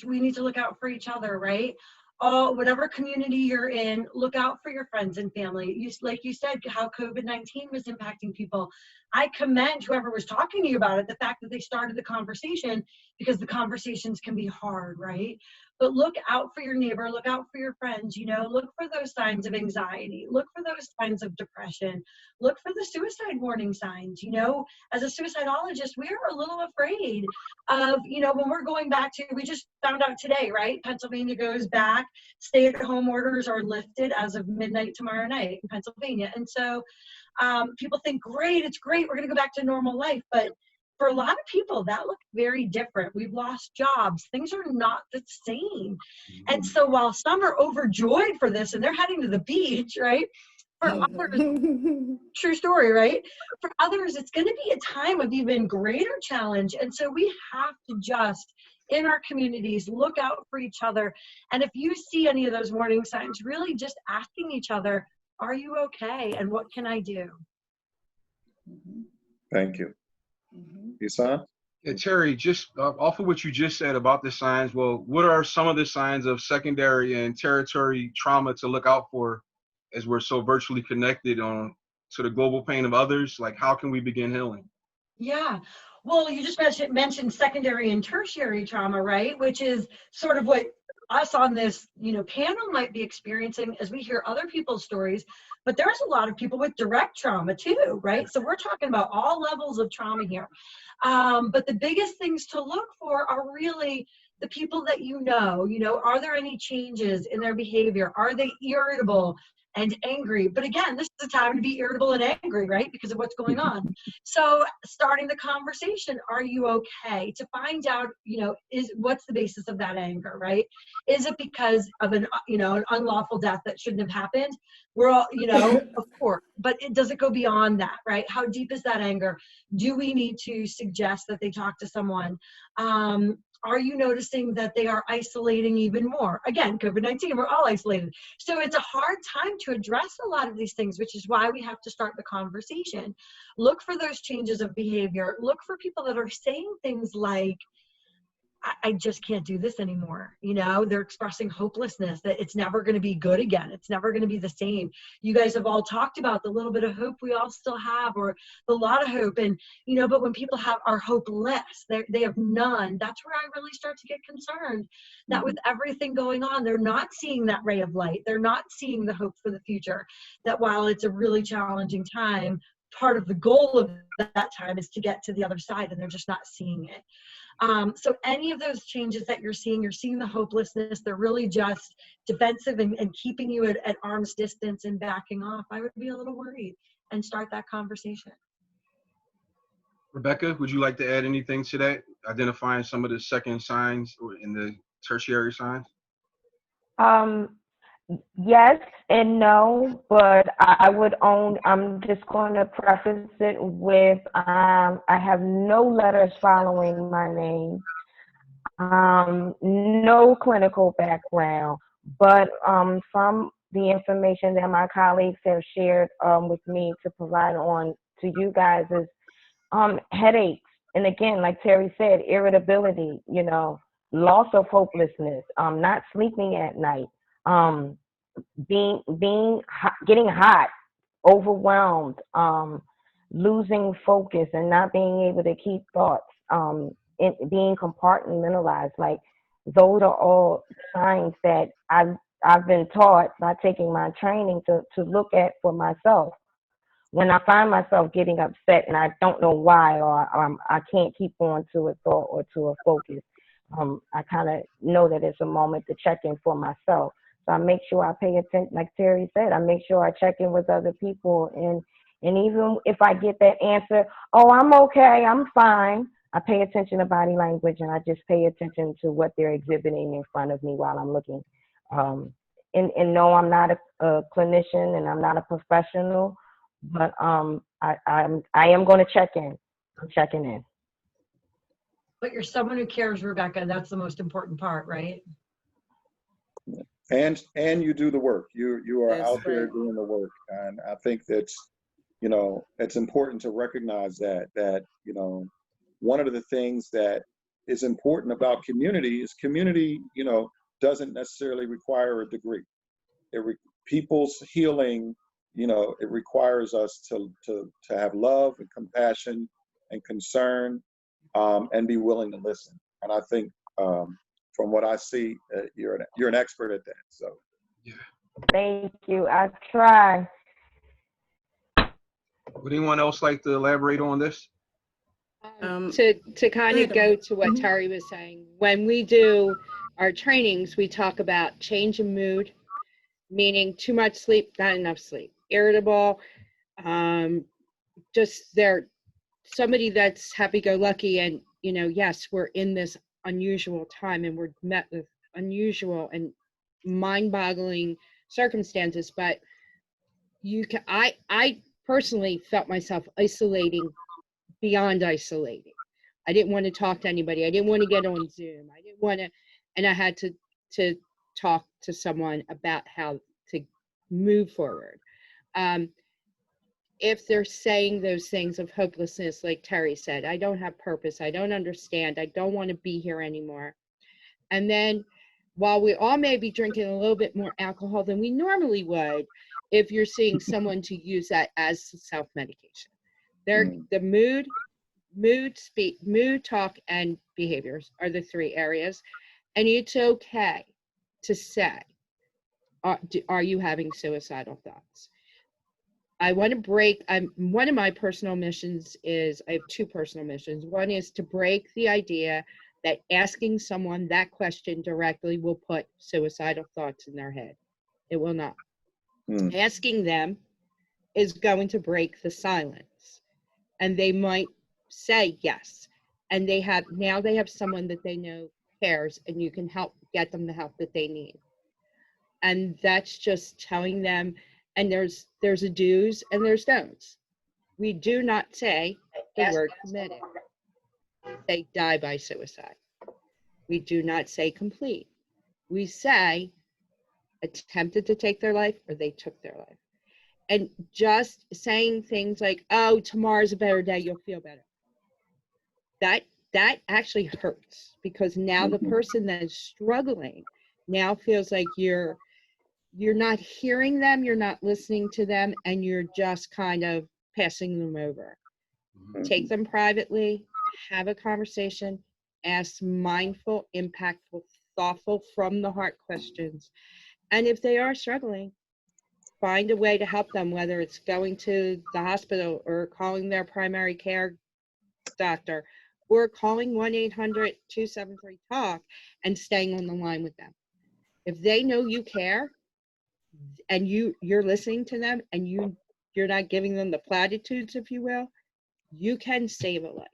we need to look out for each other, right? Whatever community you're in, look out for your friends and family. Like you said, how COVID-19 was impacting people. I commend whoever was talking to you about it, the fact that they started the conversation, because the conversations can be hard, right? But look out for your neighbor, look out for your friends, you know, look for those signs of anxiety, look for those signs of depression, look for the suicide warning signs. You know, as a suicidologist, we're a little afraid of, you know, when we're going back to, we just found out today, right? Pennsylvania goes back, stay-at-home orders are lifted as of midnight tomorrow night in Pennsylvania. And so people think, great, it's great, we're gonna go back to normal life. But for a lot of people, that looked very different. We've lost jobs. Things are not the same. And so while some are overjoyed for this and they're heading to the beach, right? For others, true story, right? For others, it's going to be a time of even greater challenge. And so we have to just, in our communities, look out for each other. And if you see any of those warning signs, really just asking each other, are you okay? And what can I do? Thank you. Isan? Yeah, Terri, just off of what you just said about the signs, well, what are some of the signs of secondary and tertiary trauma to look out for as we're so virtually connected to the global pain of others? Like, how can we begin healing? Yeah, well, you just mentioned secondary and tertiary trauma, right? Which is sort of what us on this, you know, panel might be experiencing as we hear other people's stories. But there's a lot of people with direct trauma too, right? So we're talking about all levels of trauma here. But the biggest things to look for are really the people that you know, are there any changes in their behavior? Are they irritable and angry? But again, this is a time to be irritable and angry, right? Because of what's going on. So starting the conversation, are you okay? To find out, what's the basis of that anger, right? Is it because of an unlawful death that shouldn't have happened? We're all, of course, but does it go beyond that, right? How deep is that anger? Do we need to suggest that they talk to someone? Are you noticing that they are isolating even more? Again, COVID-19, we're all isolated. So it's a hard time to address a lot of these things, which is why we have to start the conversation. Look for those changes of behavior. Look for people that are saying things like, I just can't do this anymore. You know, they're expressing hopelessness, that it's never going to be good again. It's never going to be the same. You guys have all talked about the little bit of hope we all still have, or the lot of hope. And, you know, but when people are hopeless, they have none, that's where I really start to get concerned that with everything going on, they're not seeing that ray of light. They're not seeing the hope for the future, that while it's a really challenging time, part of the goal of that time is to get to the other side, and they're just not seeing it. So any of those changes that you're seeing the hopelessness, they're really just defensive and keeping you at arm's distance and backing off. I would be a little worried and start that conversation. Rebekah, would you like to add anything to that? Identifying some of the second signs or in the tertiary signs? Yes and no, but I'm just going to preface it with, I have no letters following my name, no clinical background, but from the information that my colleagues have shared with me to provide on to you guys is headaches. And again, like Terri said, irritability, you know, loss of hopelessness, not sleeping at night, getting hot, overwhelmed, losing focus and not being able to keep thoughts, being compartmentalized. Like, those are all signs that I've been taught by taking my training to look at for myself. When I find myself getting upset and I don't know why, or I can't keep on to a thought or to a focus, I kind of know that it's a moment to check in for myself. So I make sure I pay attention, like Terri said, I make sure I check in with other people. And even if I get that answer, oh, I'm okay, I'm fine, I pay attention to body language, and I just pay attention to what they're exhibiting in front of me while I'm looking. And no, I'm not a clinician and I'm not a professional, but I am going to check in. I'm checking in. But you're someone who cares, Rebekah. That's the most important part, right? And you do the work. You are That's out there right. doing the work, and I think that's, you know, it's important to recognize that you know, one of the things that is important about community is community, you know, doesn't necessarily require a degree. People's healing, you know, it requires us to have love and compassion and concern, and be willing to listen. And I think from what I see, you're an expert at that. So, Yeah. Thank you. I try. Would anyone else like to elaborate on this? To kind of go to what Terri was saying, when we do our trainings, we talk about change in mood, meaning too much sleep, not enough sleep, irritable, just they're somebody that's happy-go-lucky, and, you know, yes, we're in this unusual time and we're met with unusual and mind-boggling circumstances, but I personally felt myself isolating beyond isolating. I didn't want to talk to anybody. I didn't want to get on Zoom. I didn't want to, and I had to talk to someone about how to move forward. If they're saying those things of hopelessness, like Terri said, I don't have purpose, I don't understand, I don't want to be here anymore. And then while we all may be drinking a little bit more alcohol than we normally would, if you're seeing someone to use that as self-medication, the mood, talk, and behaviors are the three areas. And it's okay to say, are you having suicidal thoughts? I want to break, one of my personal missions is, I have two personal missions. One is to break the idea that asking someone that question directly will put suicidal thoughts in their head. It will not. Asking them is going to break the silence. And they might say yes. And they have someone that they know cares, and you can get them the help that they need. And that's just telling them. And there's a do's and there's don'ts. We do not say the word committed. We say die by suicide. We do not say complete. We say attempted to take their life or they took their life. And just saying things like, oh, tomorrow's a better day, you'll feel better. That that actually hurts, because now the person that is struggling now feels like you're not hearing them, you're not listening to them, and you're just kind of passing them over. Take them privately, have a conversation, ask mindful, impactful, thoughtful, from the heart questions. And if they are struggling, find a way to help them, whether it's going to the hospital or calling their primary care doctor or calling 1-800-273-TALK and staying on the line with them. If they know you care and you're listening to them and you're not giving them the platitudes, if you will, you can save a life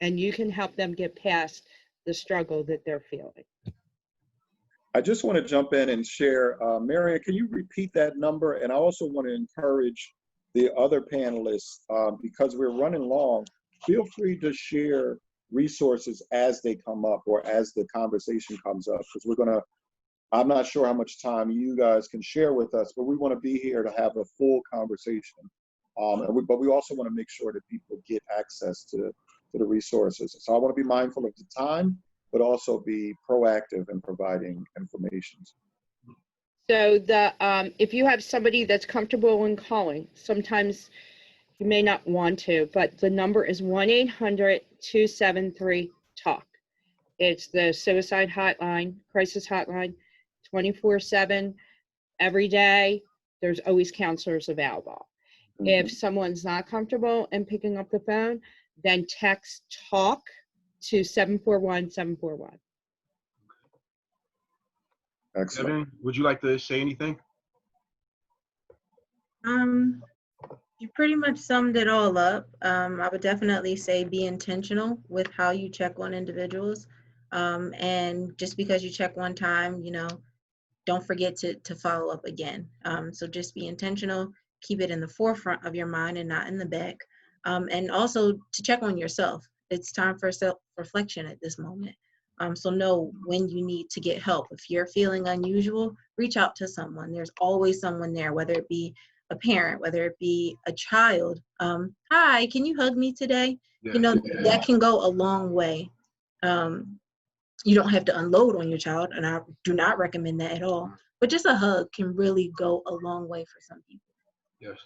and you can help them get past the struggle that they're feeling. I just want to jump in and share, Marion, can you repeat that number? And I also want to encourage the other panelists, because we're running long, feel free to share resources as they come up or as the conversation comes up, because I'm not sure how much time you guys can share with us, but we want to be here to have a full conversation. But we also want to make sure that people get access to the resources. So I want to be mindful of the time, but also be proactive in providing information. So if you have somebody that's comfortable in calling, sometimes you may not want to, but the number is 1-800-273-TALK. It's the suicide hotline, crisis hotline, 24/7, every day. There's always counselors available. If someone's not comfortable in picking up the phone, then text TALK to 741-741. Excellent. Evan, would you like to say anything? You pretty much summed it all up. I would definitely say be intentional with how you check on individuals. And just because you check one time, don't forget to follow up again. So just be intentional, keep it in the forefront of your mind and not in the back. And also to check on yourself. It's time for self-reflection at this moment. So know when you need to get help. If you're feeling unusual, reach out to someone. There's always someone there, whether it be a parent, whether it be a child. Hi, can you hug me today? Yeah. That can go a long way. You don't have to unload on your child, and I do not recommend that at all. But just a hug can really go a long way for some people. Yes.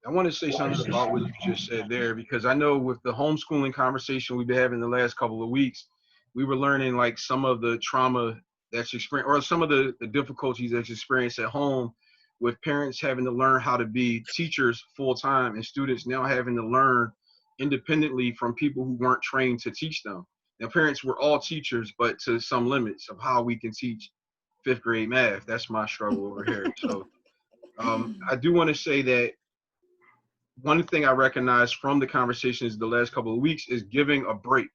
I want to say something about what you just said there, because I know with the homeschooling conversation we've been having the last couple of weeks, we were learning like some of the trauma that's experienced, or some of the difficulties that's experienced at home, with parents having to learn how to be teachers full time and students now having to learn independently from people who weren't trained to teach them. Now, parents were all teachers, but to some limits of how we can teach 5th grade math. That's my struggle over here. So I do want to say that one thing I recognize from the conversations the last couple of weeks is giving a break.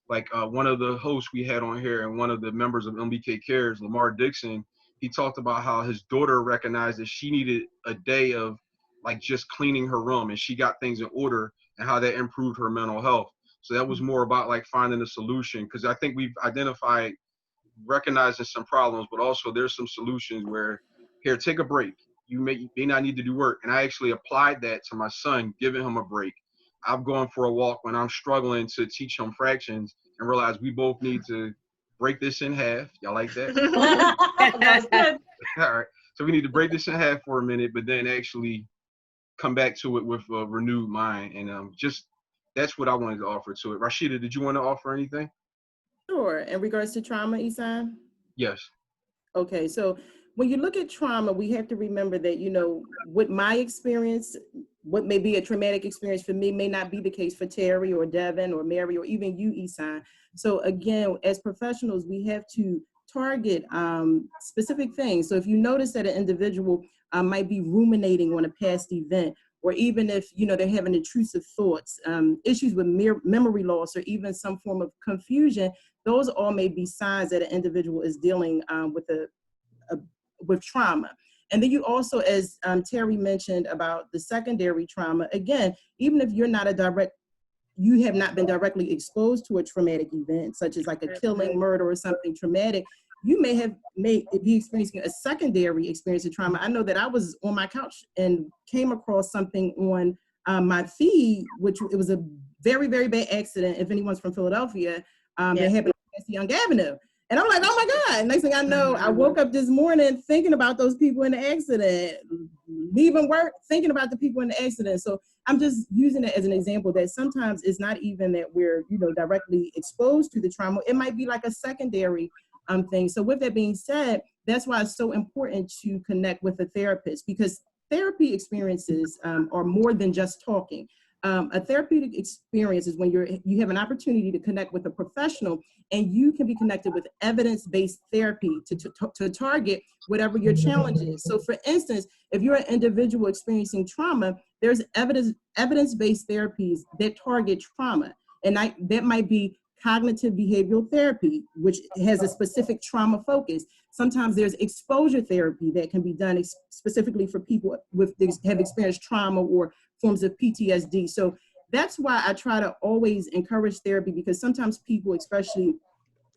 Like one of the hosts we had on here and one of the members of MBKCares, Lamar Dixon, he talked about how his daughter recognized that she needed a day of like just cleaning her room, and she got things in order, and how that improved her mental health. So that was more about like finding a solution, because I think we've identified, recognizing some problems, but also there's some solutions where, here, take a break. You may not need to do work. And I actually applied that to my son, giving him a break. I've gone for a walk when I'm struggling to teach him fractions and realize we both need to break this in half. Y'all like that? That's good. All right. So we need to break this in half for a minute, but then actually come back to it with a renewed mind. And just that's what I wanted to offer to it. Rashida, did you want to offer anything? Sure. In regards to trauma, Isan? Yes. Okay, so when you look at trauma, we have to remember that, what my experience, what may be a traumatic experience for me may not be the case for Terri or Devin or Mary or even you, Isan. So again, as professionals, we have to target specific things. So if you notice that an individual might be ruminating on a past event, or even if, they're having intrusive thoughts, issues with memory loss, or even some form of confusion, those all may be signs that an individual is dealing with trauma. And then you also, as Terri mentioned about the secondary trauma, again, even if you have not been directly exposed to a traumatic event, such as like a killing, murder, or something traumatic, you may be experiencing a secondary experience of trauma. I know that I was on my couch and came across something on my feed, which it was a very, very bad accident, if anyone's from Philadelphia, that Yeah. happened on Young Avenue. And I'm like, oh my God. Next thing I know, I woke up this morning thinking about those people in the accident, leaving work, thinking about the people in the accident. So I'm just using it as an example that sometimes it's not even that we're, directly exposed to the trauma. It might be like a secondary thing. So with that being said, that's why it's so important to connect with a therapist, because therapy experiences are more than just talking. A therapeutic experience is when you have an opportunity to connect with a professional, and you can be connected with evidence-based therapy to target whatever your challenge is. So for instance, if you're an individual experiencing trauma, there's evidence-based therapies that target trauma. And that might be cognitive behavioral therapy, which has a specific trauma focus. Sometimes there's exposure therapy that can be done specifically for people have experienced trauma or forms of PTSD. So that's why I try to always encourage therapy, because sometimes people, especially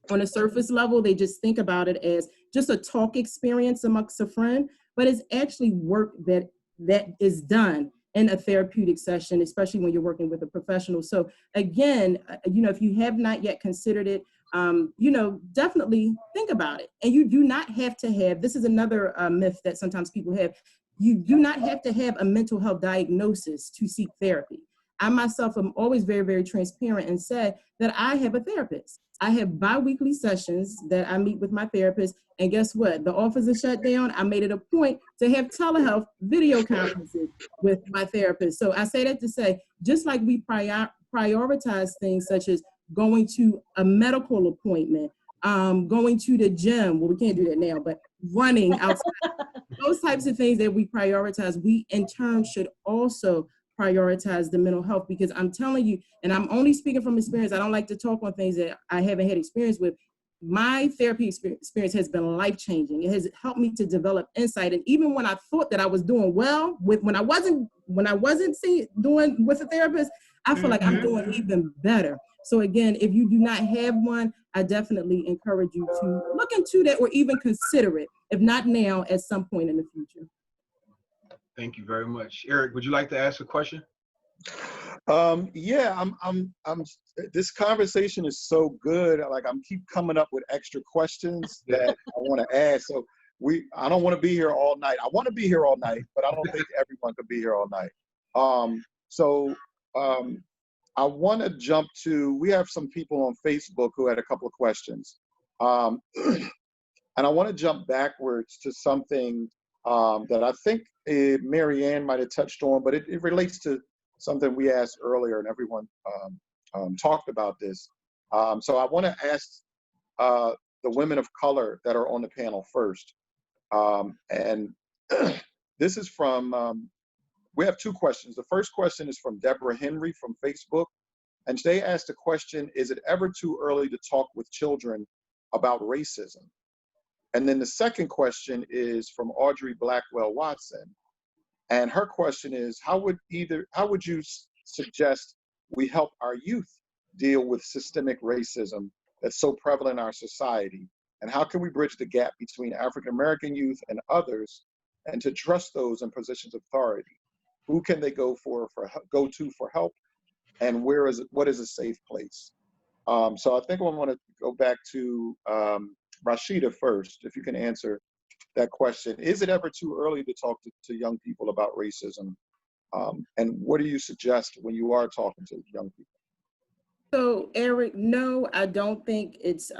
on a surface level, they just think about it as just a talk experience amongst a friend, but it's actually work that is done in a therapeutic session, especially when you're working with a professional. So again, if you have not yet considered it, definitely think about it. And you do not have to have, this is another myth that sometimes people have, you do not have to have a mental health diagnosis to seek therapy. I myself am always very, very transparent and say that I have a therapist. I have bi-weekly sessions that I meet with my therapist, and guess what? The office is shut down. I made it a point to have telehealth video conferences with my therapist. So I say that to say, just like we prioritize things such as going to a medical appointment, going to the gym, well, we can't do that now, but running outside, those types of things that we prioritize, we in turn should also prioritize the mental health, because I'm telling you, and I'm only speaking from experience, I don't like to talk on things that I haven't had experience with. My therapy experience has been life-changing. It has helped me to develop insight. And even when I thought that I was doing well when I wasn't doing with a therapist, I feel like I'm doing even better. So again, if you do not have one, I definitely encourage you to look into that, or even consider it, if not now, at some point in the future. Thank you very much. Eric, would you like to ask a question? Yeah, this conversation is so good. Like, I'm keep coming up with extra questions that I want to ask. So I don't want to be here all night. I want to be here all night, but I don't think everyone could be here all night. I want to jump to, we have some people on Facebook who had a couple of questions. And I want to jump backwards to something that I think Mary Ann might have touched on, but it relates to something we asked earlier, and everyone talked about this. So I want to ask the women of color that are on the panel first. And this is from, we have two questions. The first question is from Deborah Henry from Facebook. And they asked the question, is it ever too early to talk with children about racism? And then the second question is from Audrey Blackwell Watson. And her question is, how would you suggest we help our youth deal with systemic racism that's so prevalent in our society? And how can we bridge the gap between African-American youth and others, and to trust those in positions of authority? Who can they go to for help? And what is a safe place? So I think I want to go back to Rashida first, if you can answer that question. Is it ever too early to talk to young people about racism? And what do you suggest when you are talking to young people? So Eric, no, I don't think it's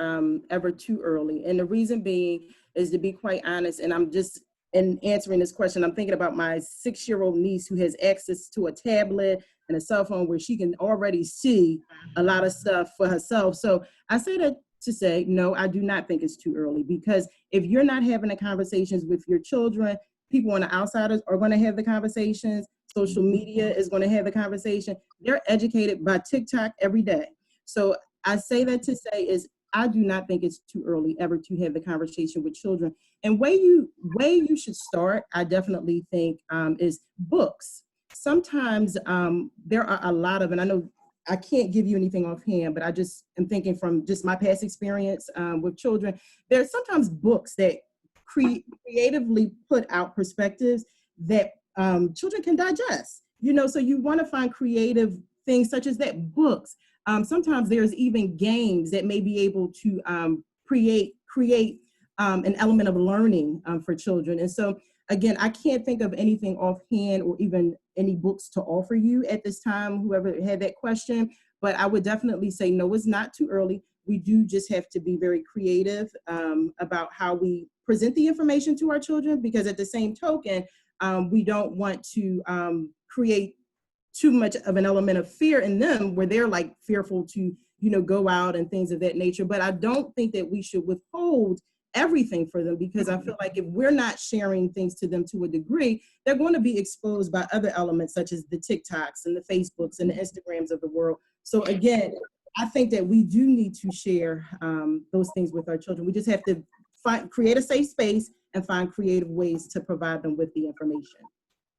ever too early. And the reason being is, to be quite honest, and I'm just in answering this question, I'm thinking about my 6-year-old niece who has access to a tablet and a cell phone where she can already see a lot of stuff for herself. So I say that to say, no, I do not think it's too early, because if you're not having the conversations with your children, people on the outside are going to have the conversations. Social media is going to have the conversation. They're educated by TikTok every day. So I say that to say is, I do not think it's too early ever to have the conversation with children. And way you should start, I definitely think, is books. Sometimes there are a lot of, and I know I can't give you anything offhand, but I just am thinking from just my past experience with children, there's sometimes books that creatively put out perspectives that children can digest. So you want to find creative things such as that, books. Sometimes there's even games that may be able to create an element of learning for children. And so, again, I can't think of anything offhand or even any books to offer you at this time, whoever had that question, but I would definitely say, no, it's not too early. We do just have to be very creative about how we present the information to our children, because at the same token, we don't want to create too much of an element of fear in them where they're like fearful to, go out and things of that nature. But I don't think that we should withhold everything for them, because I feel like if we're not sharing things to them to a degree, they're going to be exposed by other elements such as the TikToks and the Facebooks and the Instagrams of the world. So again, I think that we do need to share those things with our children. We just have to create a safe space and find creative ways to provide them with the information.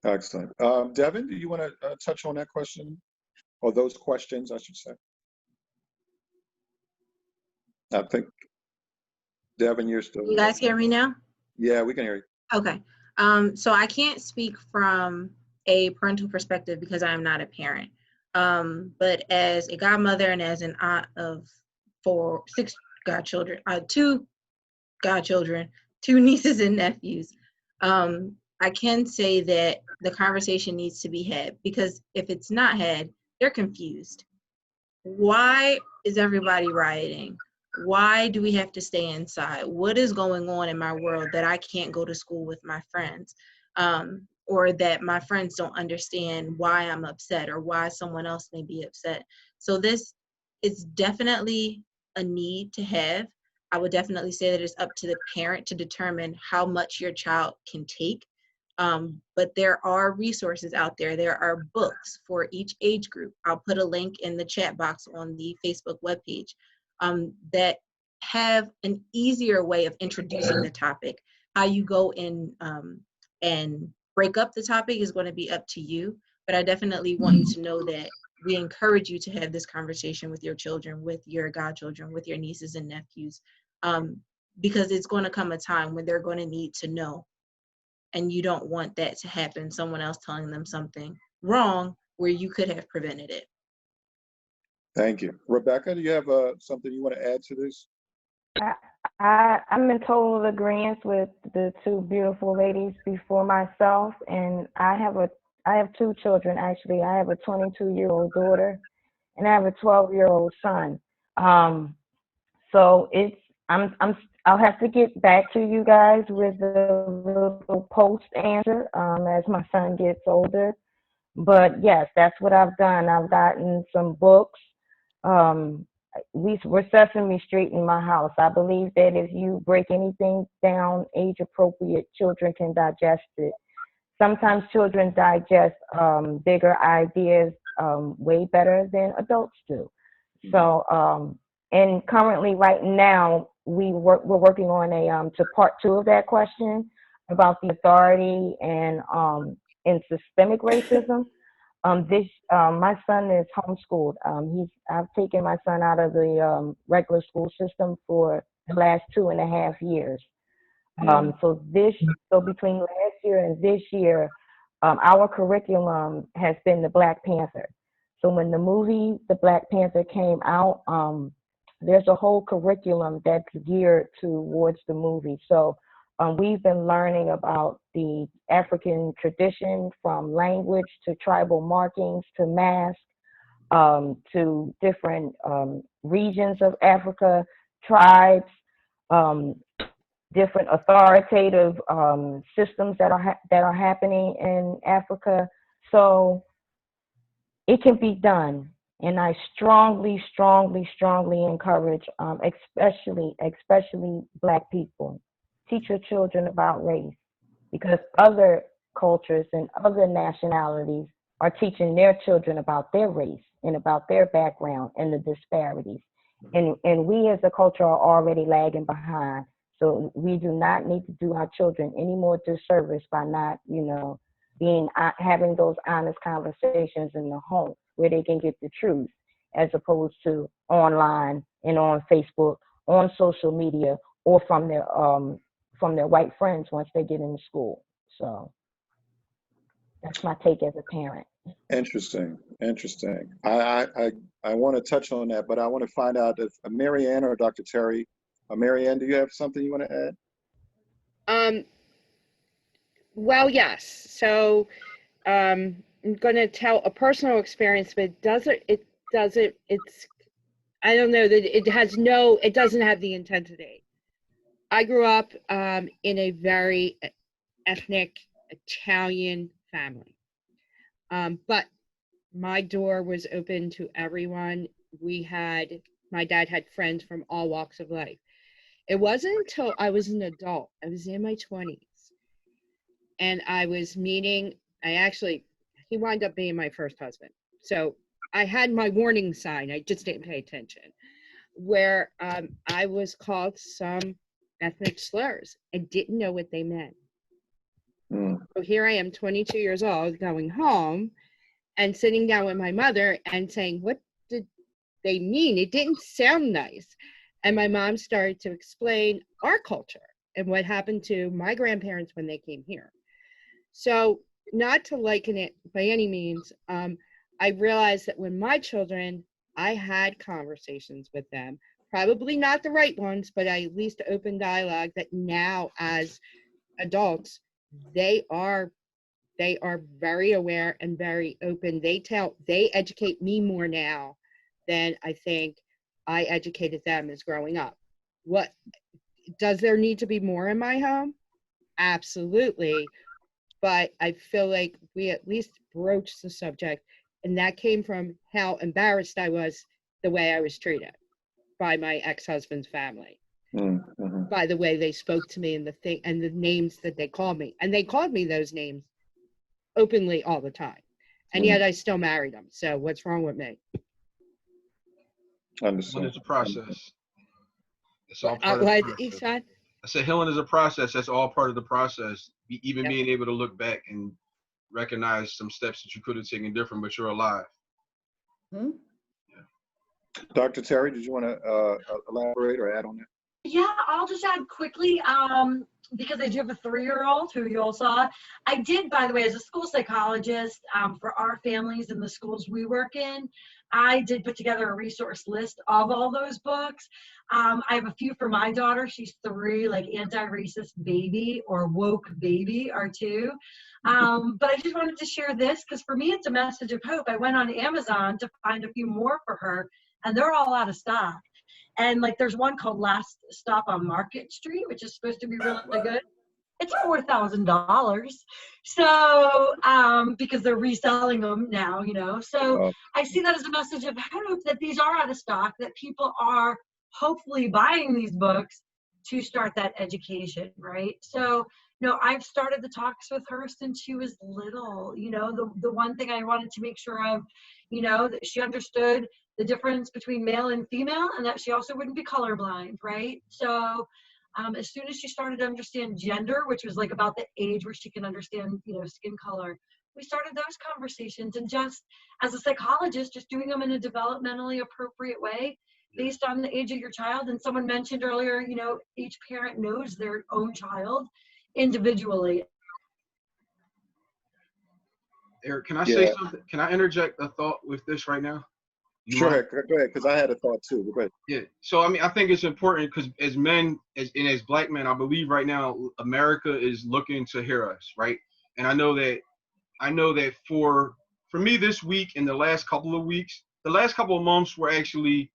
Excellent. Devin, do you want to touch on that question, or those questions, I should say? I think, Devin, you're still. You guys hear me now? Yeah, we can hear you. Okay. So I can't speak from a parental perspective because I am not a parent. But as a godmother and as an aunt of six godchildren, two godchildren, two nieces and nephews, I can say that the conversation needs to be had, because if it's not had, they're confused. Why is everybody rioting? Why do we have to stay inside? What is going on in my world that I can't go to school with my friends? Or that my friends don't understand why I'm upset or why someone else may be upset. So this is definitely a need to have. I would definitely say that it's up to the parent to determine how much your child can take. But there are resources out there. There are books for each age group. I'll put a link in the chat box on the Facebook webpage that have an easier way of introducing the topic. How you go in and break up the topic is going to be up to you. But I definitely want you to know that we encourage you to have this conversation with your children, with your godchildren, with your nieces and nephews, because it's going to come a time when they're going to need to know. And you don't want that to happen, someone else telling them something wrong where you could have prevented it. Thank you. Rebekah, do you have something you want to add to this? I'm in total agreement with the two beautiful ladies before myself, and I have two children actually. I have a 22-year-old daughter, and I have a 12-year-old son. So I'll have to get back to you guys with a little post answer as my son gets older. But yes, that's what I've done. I've gotten some books. We're Sesame Street in my house. I believe that if you break anything down age appropriate, children can digest it. Sometimes children digest bigger ideas way better than adults do. So, and currently right now, we're working on to part 2 of that question about the authority and systemic racism. My son is homeschooled. I've taken my son out of the regular school system for the last 2.5 years. So between last year and this year, our curriculum has been the Black Panther. So when the movie The Black Panther came out, there's a whole curriculum that's geared towards the movie. So we've been learning about the African tradition, from language to tribal markings to masks, to different regions of Africa, tribes, different authoritative systems that are happening in Africa. So it can be done. And I strongly, strongly, strongly encourage, especially Black people, teach your children about race, because other cultures and other nationalities are teaching their children about their race and about their background and the disparities. And we as a culture are already lagging behind. So we do not need to do our children any more disservice by not, having those honest conversations in the home where they can get the truth, as opposed to online and on Facebook, on social media, or from their white friends once they get into school. So that's my take as a parent. Interesting, interesting. I want to touch on that, but I want to find out if Mary Ann or Dr. Terri, Mary Ann, do you have something you want to add? Well, yes. So I'm going to tell a personal experience, but I don't know that it doesn't have the intensity. I grew up in a very ethnic Italian family. But my door was open to everyone. My dad had friends from all walks of life. It wasn't until I was an adult, I was in my 20s, and I was meeting, he wound up being my first husband. So I had my warning sign, I just didn't pay attention, where I was called some ethnic slurs and didn't know what they meant. So here I am, 22 years old, going home and sitting down with my mother and saying, what did they mean? It didn't sound nice. And my mom started to explain our culture and what happened to my grandparents when they came here. So not to liken it by any means, I realized that when my children, I had conversations with them, probably not the right ones, but I at least open dialogue that now as adults, they are very aware and very open. They educate me more now than I think I educated them as growing up. Does there need to be more in my home? Absolutely. But I feel like we at least broached the subject, and that came from how embarrassed I was the way I was treated by my ex-husband's family. Mm-hmm. By the way they spoke to me and the names that they called me. And they called me those names openly all the time. And yet I still married them. So what's wrong with me? Understand. It's a process. It's all part of the process. I said healing is a process. That's all part of the process. Even being able to look back and recognize some steps that you could have taken different, but you're alive. Hmm? Yeah. Dr. Terri, did you want to elaborate or add on that? Yeah, I'll just add quickly, because I do have a 3-year-old who you all saw. I did, by the way, as a school psychologist, for our families in the schools we work in, I did put together a resource list of all those books. I have a few for my daughter. She's 3, like Anti-Racist Baby or Woke Baby are 2. But I just wanted to share this because for me, it's a message of hope. I went on Amazon to find a few more for her, and they're all out of stock. And like there's one called Last Stop on Market Street, which is supposed to be really good. It's $4,000. So because they're reselling them now, you know. So I see that as a message of hope that these are out of stock, that people are hopefully buying these books to start that education, right? So, you know, I've started the talks with her since she was little. You know, the one thing I wanted to make sure of, you know, that she understood the difference between male and female, and that she also wouldn't be colorblind, right? So as soon as she started to understand gender, which was like about the age where she can understand, you know, skin color, we started those conversations. And just as a psychologist, just doing them in a developmentally appropriate way based on the age of your child. And someone mentioned earlier, you know, each parent knows their own child individually. Eric, can I say something? Can I interject a thought with this right now? Sure, go ahead, because I had a thought too. Go ahead. Yeah, so I mean, I think it's important because as men, as Black men, I believe right now America is looking to hear us, right? And I know that for me this week and the last couple of weeks, the last couple of months were actually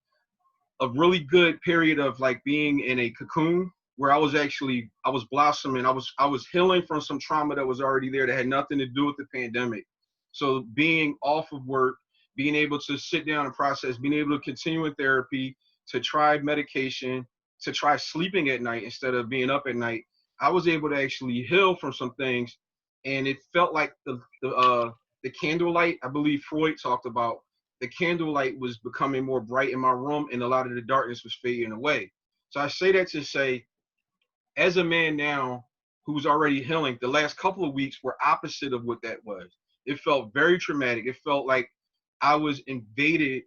a really good period of like being in a cocoon where I was blossoming. I was healing from some trauma that was already there that had nothing to do with the pandemic. So being off of work, being able to sit down and process, being able to continue in therapy, to try medication, to try sleeping at night instead of being up at night, I was able to actually heal from some things. And it felt like the candlelight, I believe Floyd talked about, the candlelight was becoming more bright in my room and a lot of the darkness was fading away. So I say that to say, as a man now who's already healing, the last couple of weeks were opposite of what that was. It felt very traumatic. It felt like I was invaded.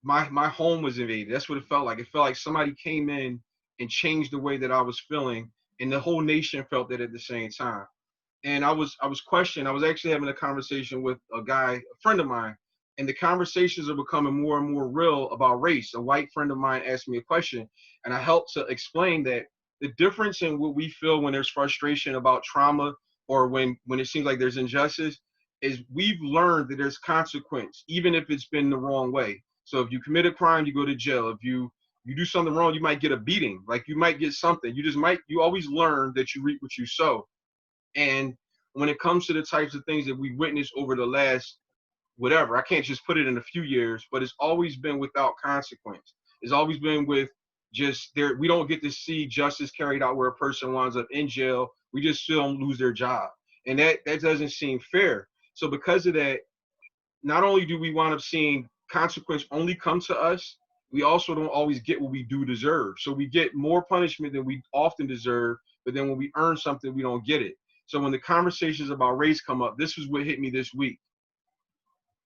My home was invaded. That's what it felt like. It felt like somebody came in and changed the way that I was feeling, and the whole nation felt that at the same time. and I was questioning. I was actually having a conversation with a friend of mine, and the conversations are becoming more and more real about race. A white friend of mine asked me a question, and I helped to explain that the difference in what we feel when there's frustration about trauma, or when it seems like there's injustice, is we've learned that there's consequence, even if it's been the wrong way. So if you commit a crime, you go to jail. If you do something wrong, you might get a beating. Like, you might get something. You always learn that you reap what you sow. And when it comes to the types of things that we witnessed over the last whatever, I can't just put it in a few years, but it's always been without consequence. It's always been with just there. We don't get to see justice carried out where a person winds up in jail. We just see them lose their job. And that doesn't seem fair. So because of that, not only do we wind up seeing consequence only come to us, we also don't always get what we do deserve. So we get more punishment than we often deserve, but then when we earn something, we don't get it. So when the conversations about race come up, this is what hit me this week.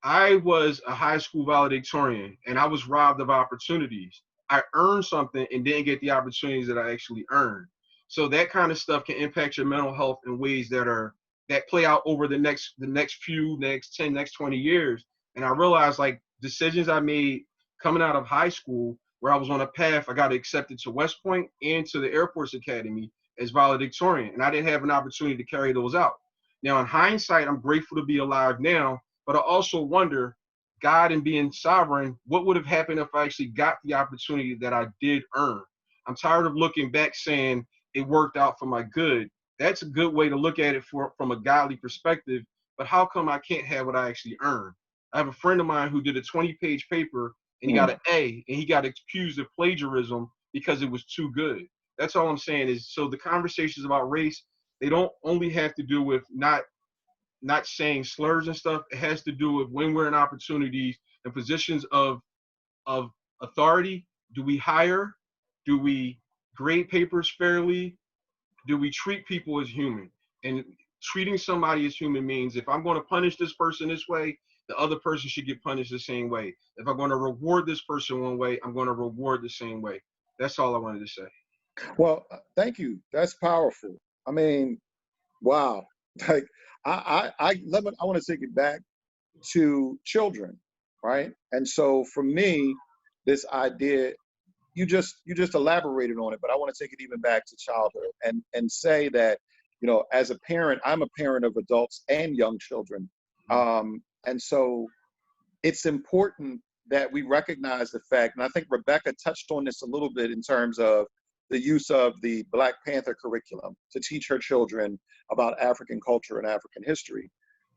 I was a high school valedictorian, and I was robbed of opportunities. I earned something and didn't get the opportunities that I actually earned. So that kind of stuff can impact your mental health in ways that play out over the next 10, next 20 years. And I realized, like, decisions I made coming out of high school, where I was on a path, I got accepted to West Point and to the Air Force Academy as valedictorian, and I didn't have an opportunity to carry those out. Now, in hindsight, I'm grateful to be alive now, but I also wonder, God and being sovereign, what would have happened if I actually got the opportunity that I did earn? I'm tired of looking back saying it worked out for my good. That's a good way to look at it from a godly perspective, but how come I can't have what I actually earned? I have a friend of mine who did a 20-page paper, and he got an A, and he got accused of plagiarism because it was too good. That's all I'm saying is, so the conversations about race, they don't only have to do with not saying slurs and stuff. It has to do with when we're in opportunities and positions of authority. Do we hire? Do we grade papers fairly? Do we treat people as human? And treating somebody as human means, if I'm going to punish this person this way, the other person should get punished the same way. If I'm going to reward this person one way, I'm going to reward the same way. That's all I wanted to say. Well, thank you. That's powerful. I mean, wow. Like, I want to take it back to children, right? And so for me, this idea, you just elaborated on it, but I want to take it even back to childhood and say that, you know, as a parent, I'm a parent of adults and young children. And so it's important that we recognize the fact, and I think Rebekah touched on this a little bit in terms of the use of the Black Panther curriculum to teach her children about African culture and African history.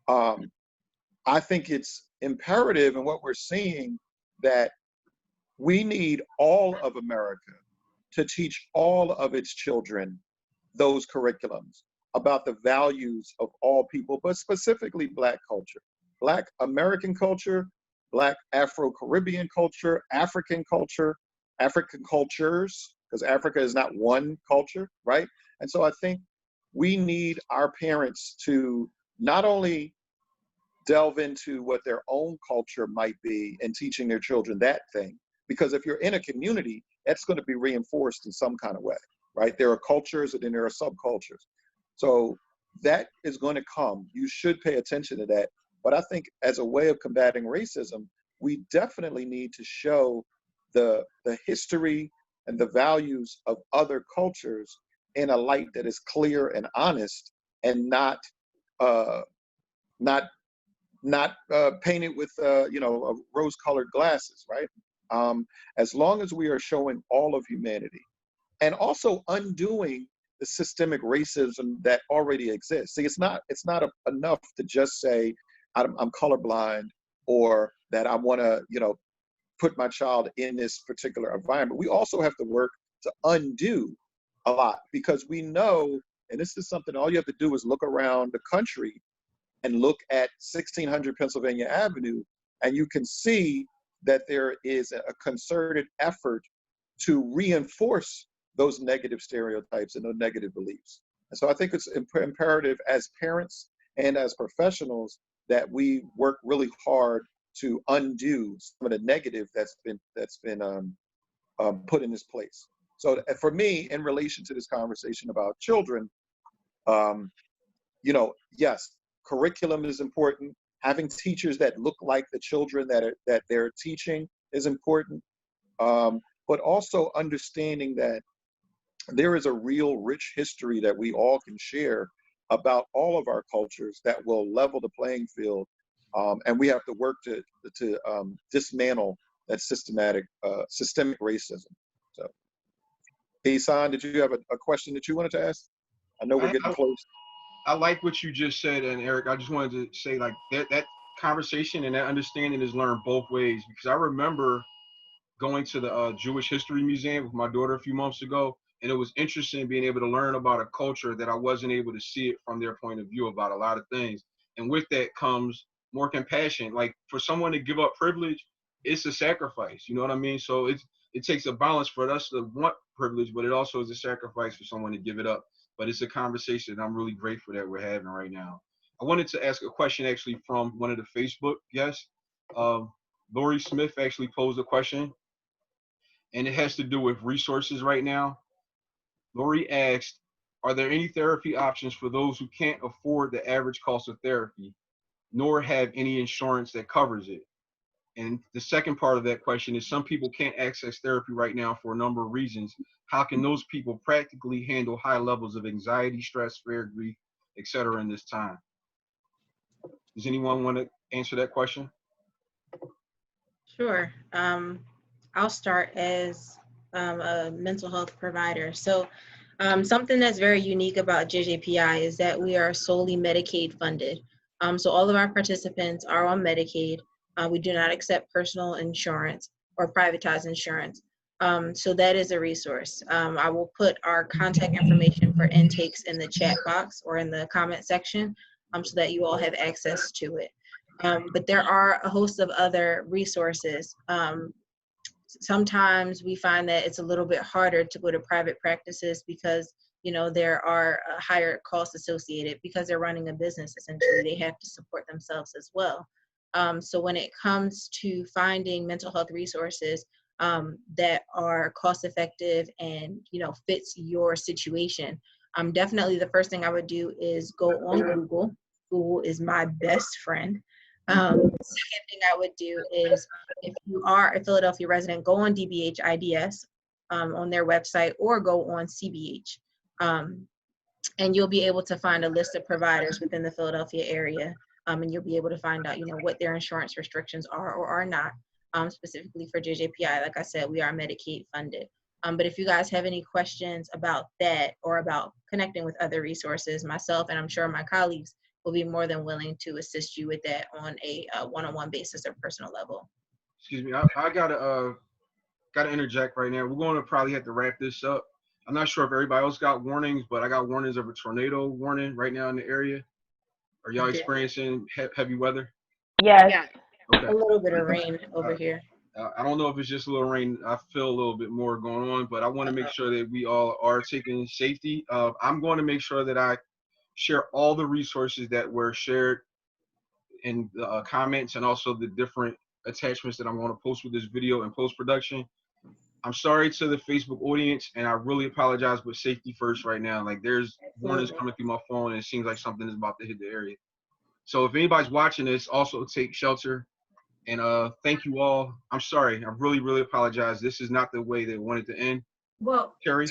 I think it's imperative in what we're seeing that we need all of America to teach all of its children those curriculums about the values of all people, but specifically Black culture, Black American culture, Black Afro-Caribbean culture, African cultures, because Africa is not one culture, right? And so I think we need our parents to not only delve into what their own culture might be and teaching their children that thing, because if you're in a community, that's going to be reinforced in some kind of way, right? There are cultures and then there are subcultures. So that is going to come. You should pay attention to that. But I think as a way of combating racism, we definitely need to show the history and the values of other cultures in a light that is clear and honest, and not painted with rose-colored glasses, right? As long as we are showing all of humanity, and also undoing the systemic racism that already exists. See, it's not enough to just say I'm colorblind, or that I want to put my child in this particular environment. We also have to work to undo a lot, because we know, and this is something all you have to do is look around the country and look at 1600 Pennsylvania Avenue, and you can see that there is a concerted effort to reinforce those negative stereotypes and those negative beliefs. And so I think it's imperative as parents and as professionals that we work really hard to undo some of the negative that's been put in this place. So for me, in relation to this conversation about children, yes, curriculum is important. Having teachers that look like the children that they're teaching is important. But also understanding that there is a real rich history that we all can share about all of our cultures that will level the playing field. And we have to work to dismantle that systemic racism. So, Isan, did you have a question that you wanted to ask? I know we're getting close. I like what you just said, and Eric, I just wanted to say, like, that conversation and that understanding is learned both ways, because I remember going to the Jewish History Museum with my daughter a few months ago, and it was interesting being able to learn about a culture that I wasn't able to see it from their point of view about a lot of things. And with that comes more compassion. Like, for someone to give up privilege, it's a sacrifice, you know what I mean? So it takes a balance for us to want privilege, but it also is a sacrifice for someone to give it up. But it's a conversation that I'm really grateful that we're having right now. I wanted to ask a question actually from one of the Facebook guests. Lori Smith actually posed a question, and it has to do with resources right now. Lori asked, are there any therapy options for those who can't afford the average cost of therapy, nor have any insurance that covers it? And the second part of that question is, some people can't access therapy right now for a number of reasons. How can those people practically handle high levels of anxiety, stress, fear, grief, etc. in this time? Does anyone want to answer that question? Sure. I'll start as a mental health provider. So something that's very unique about JJPI is that we are solely Medicaid funded. So all of our participants are on Medicaid. We do not accept personal insurance or privatized insurance. So that is a resource. I will put our contact information for intakes in the chat box or in the comment section so that you all have access to it. But there are a host of other resources. Sometimes we find that it's a little bit harder to go to private practices because, there are higher costs associated because they're running a business. Essentially, they have to support themselves as well. So when it comes to finding mental health resources that are cost effective and, fits your situation, definitely the first thing I would do is go on Google. Google is my best friend. Second thing I would do is, if you are a Philadelphia resident, go on DBHIDS on their website, or go on CBH. And you'll be able to find a list of providers within the Philadelphia area. And you'll be able to find out, what their insurance restrictions are or are not, specifically for JJPI. Like I said, we are Medicaid funded. But if you guys have any questions about that or about connecting with other resources, myself and I'm sure my colleagues will be more than willing to assist you with that on a one-on-one basis or personal level. Excuse me, I gotta interject right now. We're going to probably have to wrap this up. I'm not sure if everybody else got warnings, but I got warnings of a tornado warning right now in the area. Are y'all experiencing heavy weather? Yes. Yeah. Okay. A little bit of rain over here. I don't know if it's just a little rain. I feel a little bit more going on, but I want to make sure that we all are taking safety. I'm going to make sure that I share all the resources that were shared in the comments, and also the different attachments that I'm going to post with this video in post-production. I'm sorry to the Facebook audience, and I really apologize, but safety first right now. Like, there's warnings coming through my phone, and it seems like something is about to hit the area. So if anybody's watching this, also take shelter. And thank you all. I'm sorry. I really, really apologize. This is not the way they wanted to end. Well, Terri?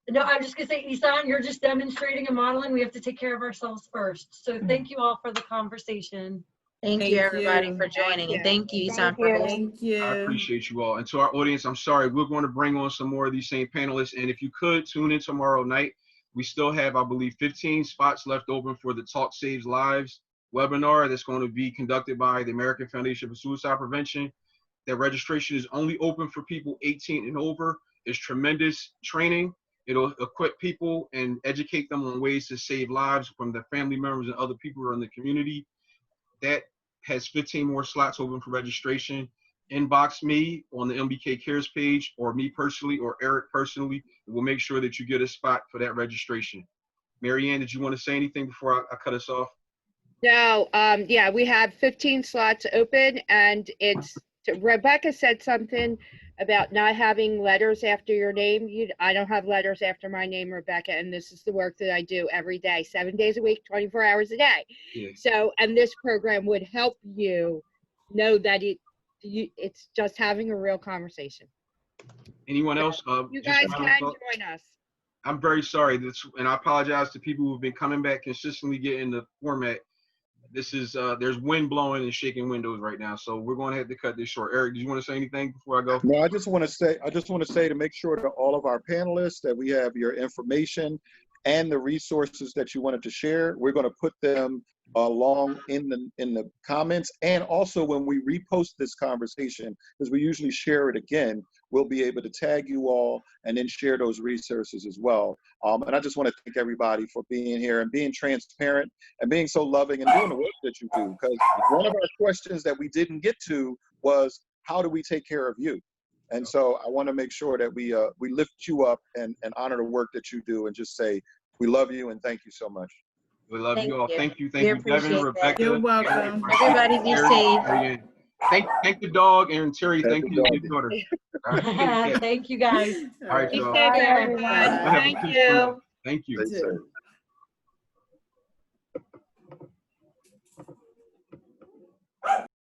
no, I'm just going to say, Isan, you're just demonstrating and modeling. We have to take care of ourselves first. So thank you all for the conversation. Thank you, everybody, for joining. And thank you, Isan, for hosting. Thank you. I appreciate you all. And to our audience, I'm sorry. We're going to bring on some more of these same panelists. And if you could, tune in tomorrow night. We still have, I believe, 15 spots left open for the Talk Saves Lives webinar that's going to be conducted by the American Foundation for Suicide Prevention. That registration is only open for people 18 and over. It's tremendous training. It'll equip people and educate them on ways to save lives from their family members and other people who are in the community. That has 15 more slots open for registration. Inbox me on the MBKCares page, or me personally, or Eric personally. We'll make sure that you get a spot for that registration. Marianne, did you want to say anything before I cut us off? No, yeah, we have 15 slots open, and Rebekah said something about not having letters after your name. I don't have letters after my name, Rebekah, and this is the work that I do every day, 7 days a week, 24 hours a day. Yeah. So, and this program would help you know that it's just having a real conversation. Anyone else? You Just guys final can thought? join us. I'm very sorry, and I apologize to people who've been coming back consistently getting the format. This is there's wind blowing and shaking windows right now, so we're going to have to cut this short. Eric, do you want to say anything before I go? No, I just want to say to make sure to all of our panelists that we have your information and the resources that you wanted to share. We're going to put them along in the comments, and also when we repost this conversation, because we usually share it again, we'll be able to tag you all and then share those resources as well. And I just want to thank everybody for being here and being transparent and being so loving and doing the work that you do, because one of our questions that we didn't get to was, how do we take care of you? And so I want to make sure that we lift you up and honor the work that you do, and just say we love you and thank you so much. We love you all. Thank you, We Devin, appreciate Rebekah. that. You're welcome. Everybody be safe. Thank the dog, and Terri, Thank thank the you, your daughter. All right, take care. Thank you guys. All right, Be y'all. safe, Bye, everyone. everyone. Thank you. Thank you. Stay safe.